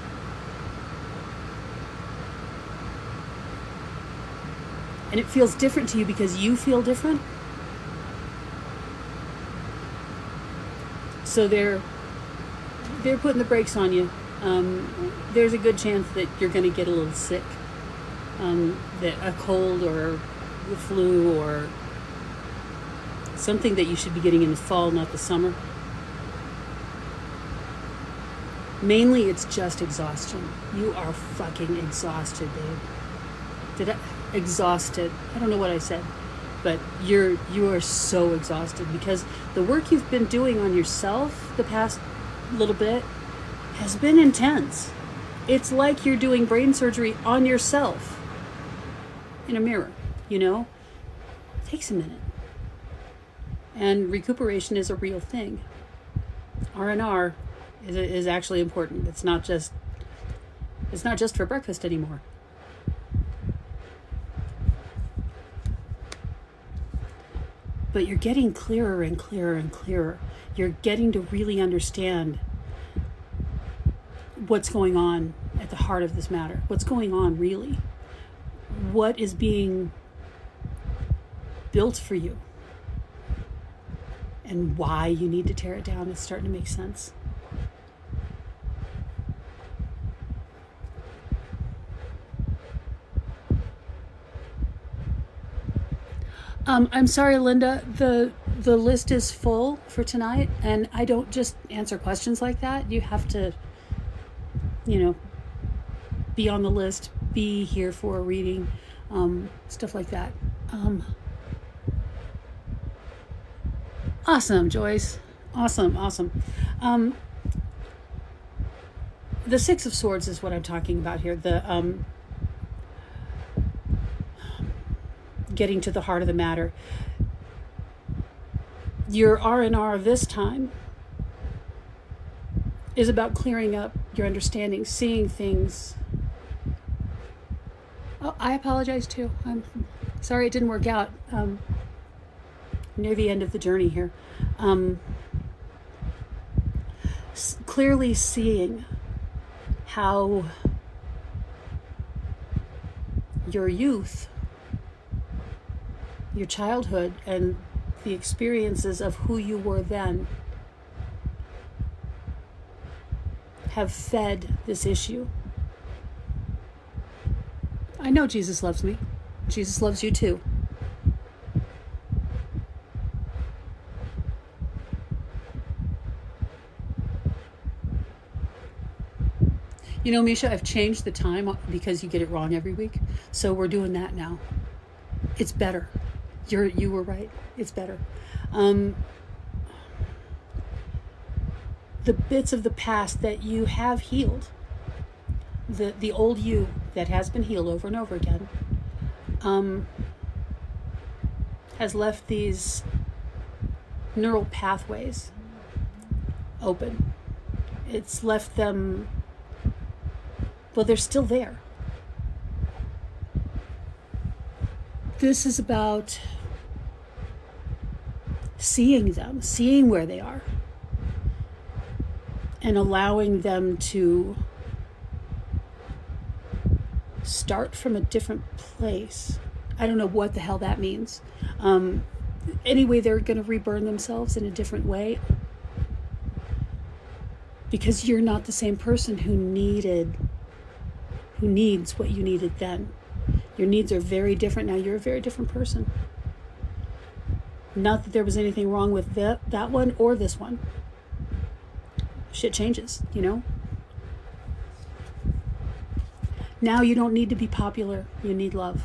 And it feels different to you because you feel different. So they're putting the brakes on you. There's a good chance that you're going to get a little sick. That a cold or the flu or something that you should be getting in the fall, not the summer. Mainly it's just exhaustion. You are fucking exhausted, babe. Exhausted. I don't know what I said, but you are so exhausted because the work you've been doing on yourself the past little bit has been intense. It's like you're doing brain surgery on yourself in a mirror, you know? It takes a minute. And recuperation is a real thing. R&R is actually important. It's not just for breakfast anymore. But you're getting clearer and clearer and clearer. You're getting to really understand what's going on at the heart of this matter. What's going on really? What is being built for you? And why you need to tear it down is starting to make sense. I'm sorry, Linda, the list is full for tonight, and I don't just answer questions like that. You have to, be on the list, be here for a reading, stuff like that. Awesome, Joyce. Awesome. The Six of Swords is what I'm talking about here. The getting to the heart of the matter. Your R&R this time is about clearing up your understanding, seeing things. Oh, I apologize too. I'm sorry it didn't work out. Near the end of the journey here. Clearly seeing how your youth, your childhood, and the experiences of who you were then have fed this issue. I know Jesus loves me. Jesus loves you too. You know, Misha, I've changed the time because you get it wrong every week. So we're doing that now. It's better. You were right. It's better. The bits of the past that you have healed, the old you that has been healed over and over again, has left these neural pathways open. It's left them, well, they're still there. This is about seeing them, seeing where they are, and allowing them to start from a different place. I don't know what the hell that means. Anyway, they're going to reburn themselves in a different way because you're not the same person who needed who needs what you needed then. Your needs are very different now. You're a very different person. Not that there was anything wrong with that one or this one. Shit changes, you know? Now you don't need to be popular. You need love.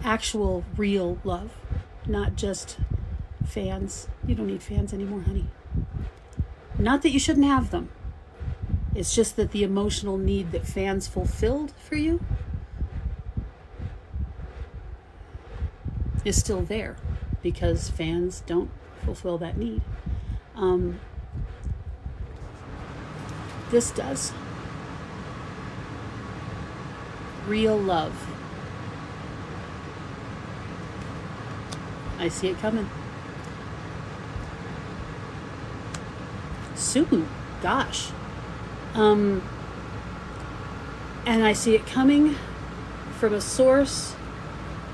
Actual, real love. Not just fans. You don't need fans anymore, honey. Not that you shouldn't have them. It's just that the emotional need that fans fulfilled for you is still there because fans don't fulfill that need. This does. Real love. I see it coming. Soon. Gosh. And I see it coming from a source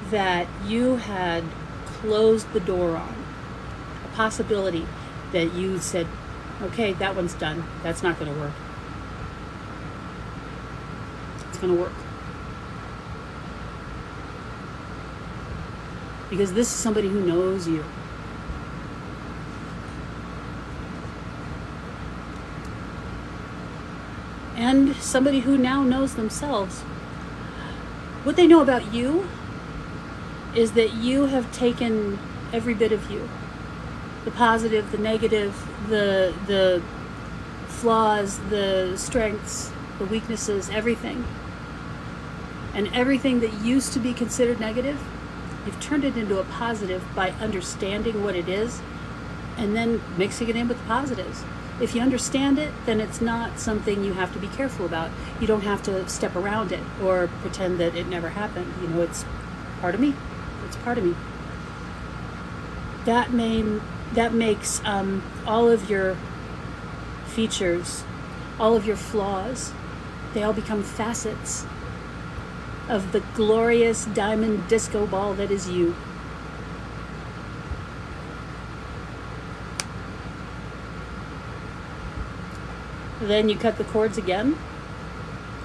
that you had closed the door on. A possibility that you said, okay, that one's done. That's not going to work. It's going to work. Because this is somebody who knows you. And somebody who now knows themselves. What they know about you is that you have taken every bit of you. The positive, the negative, the flaws, the strengths, the weaknesses, everything. And everything that used to be considered negative, you've turned it into a positive by understanding what it is and then mixing it in with the positives. If you understand it, then it's not something you have to be careful about. You don't have to step around it or pretend that it never happened. You know, it's part of me. It's part of me. That makes all of your features, all of your flaws, they all become facets of the glorious diamond disco ball that is you. Then you cut the cords again,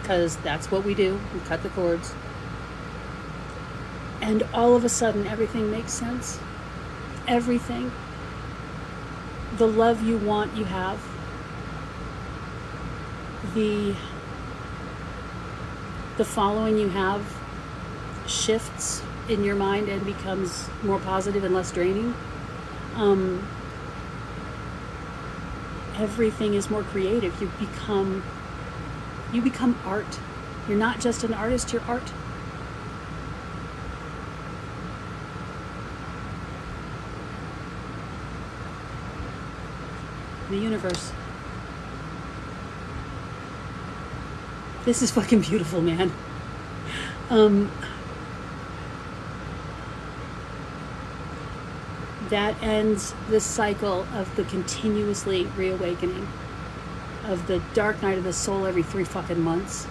because that's what we do. We cut the cords. And all of a sudden, everything makes sense. Everything. The love you want, you have. The following you have shifts in your mind and becomes more positive and less draining. Everything is more creative. You become art. You're not just an artist, you're art. The universe. This is fucking beautiful, man. That ends this cycle of the continuously reawakening, of the dark night of the soul every 3 fucking months,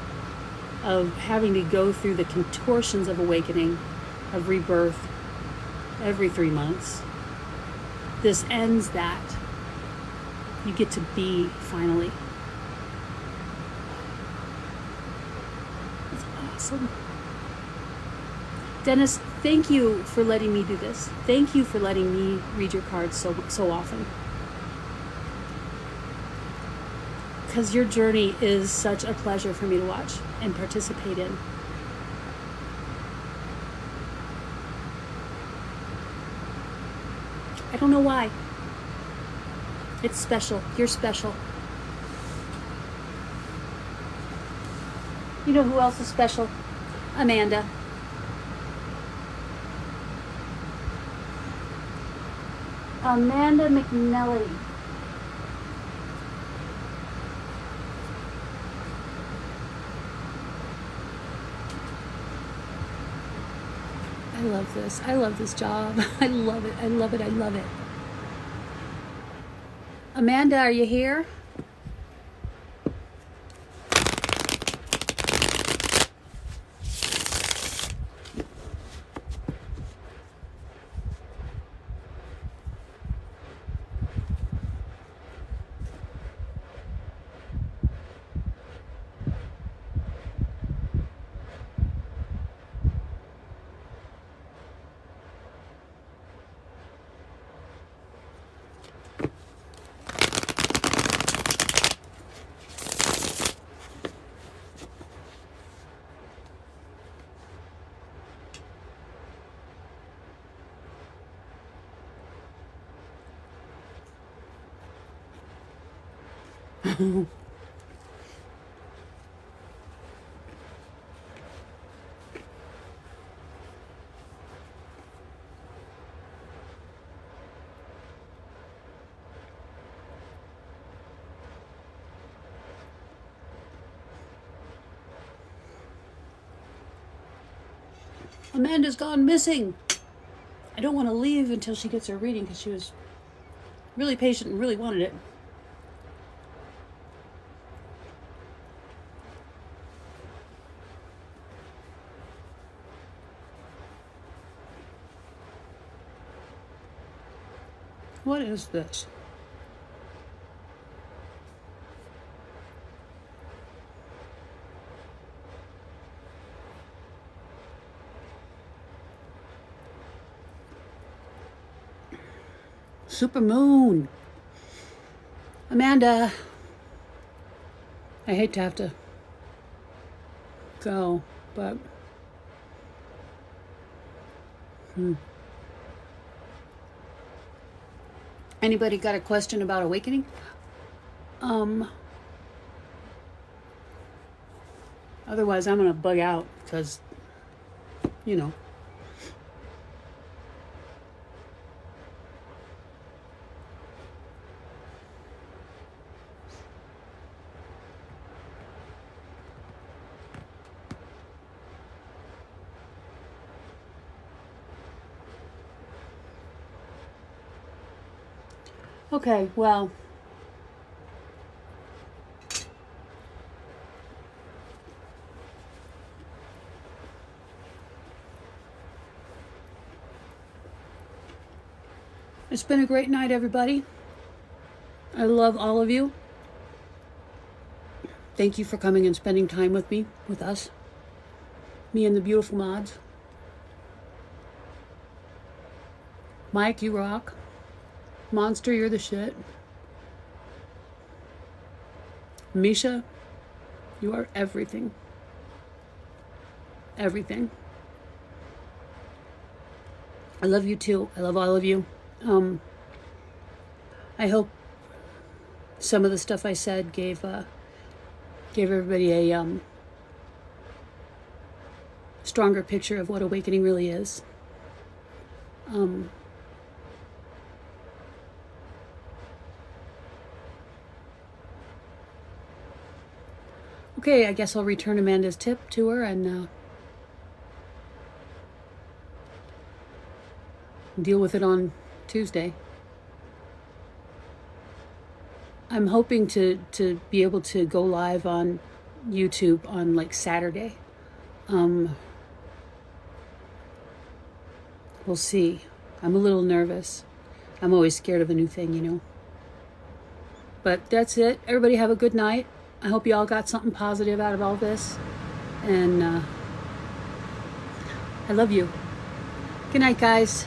of having to go through the contortions of awakening, of rebirth every 3 months. This ends that. You get to be finally. It's awesome. Dennis, thank you for letting me do this. Thank you for letting me read your cards so often. Because your journey is such a pleasure for me to watch and participate in. I don't know why. It's special. You're special. You know who else is special? Amanda. Amanda McNelly. I love this. I love this job. I love it. I love it. I love it. Amanda, are you here? Amanda's gone missing. I don't want to leave until she gets her reading because she was really patient and really wanted it. What is this? Super moon. Amanda, I hate to have to go, but anybody got a question about awakening? Otherwise I'm gonna bug out because, you know. Okay, well, it's been a great night, everybody. I love all of you. Thank you for coming and spending time with me, with us. Me and the beautiful mods. Mike, you rock. Monster, you're the shit. Misha, you are everything. Everything. I love you too. I love all of you. I hope some of the stuff I said gave everybody a stronger picture of what awakening really is. Okay, I guess I'll return Amanda's tip to her and deal with it on Tuesday. I'm hoping to be able to go live on YouTube on like Saturday. We'll see. I'm a little nervous. I'm always scared of a new thing, you know. But that's it. Everybody have a good night. I hope you all got something positive out of all this. And I love you. Good night, guys.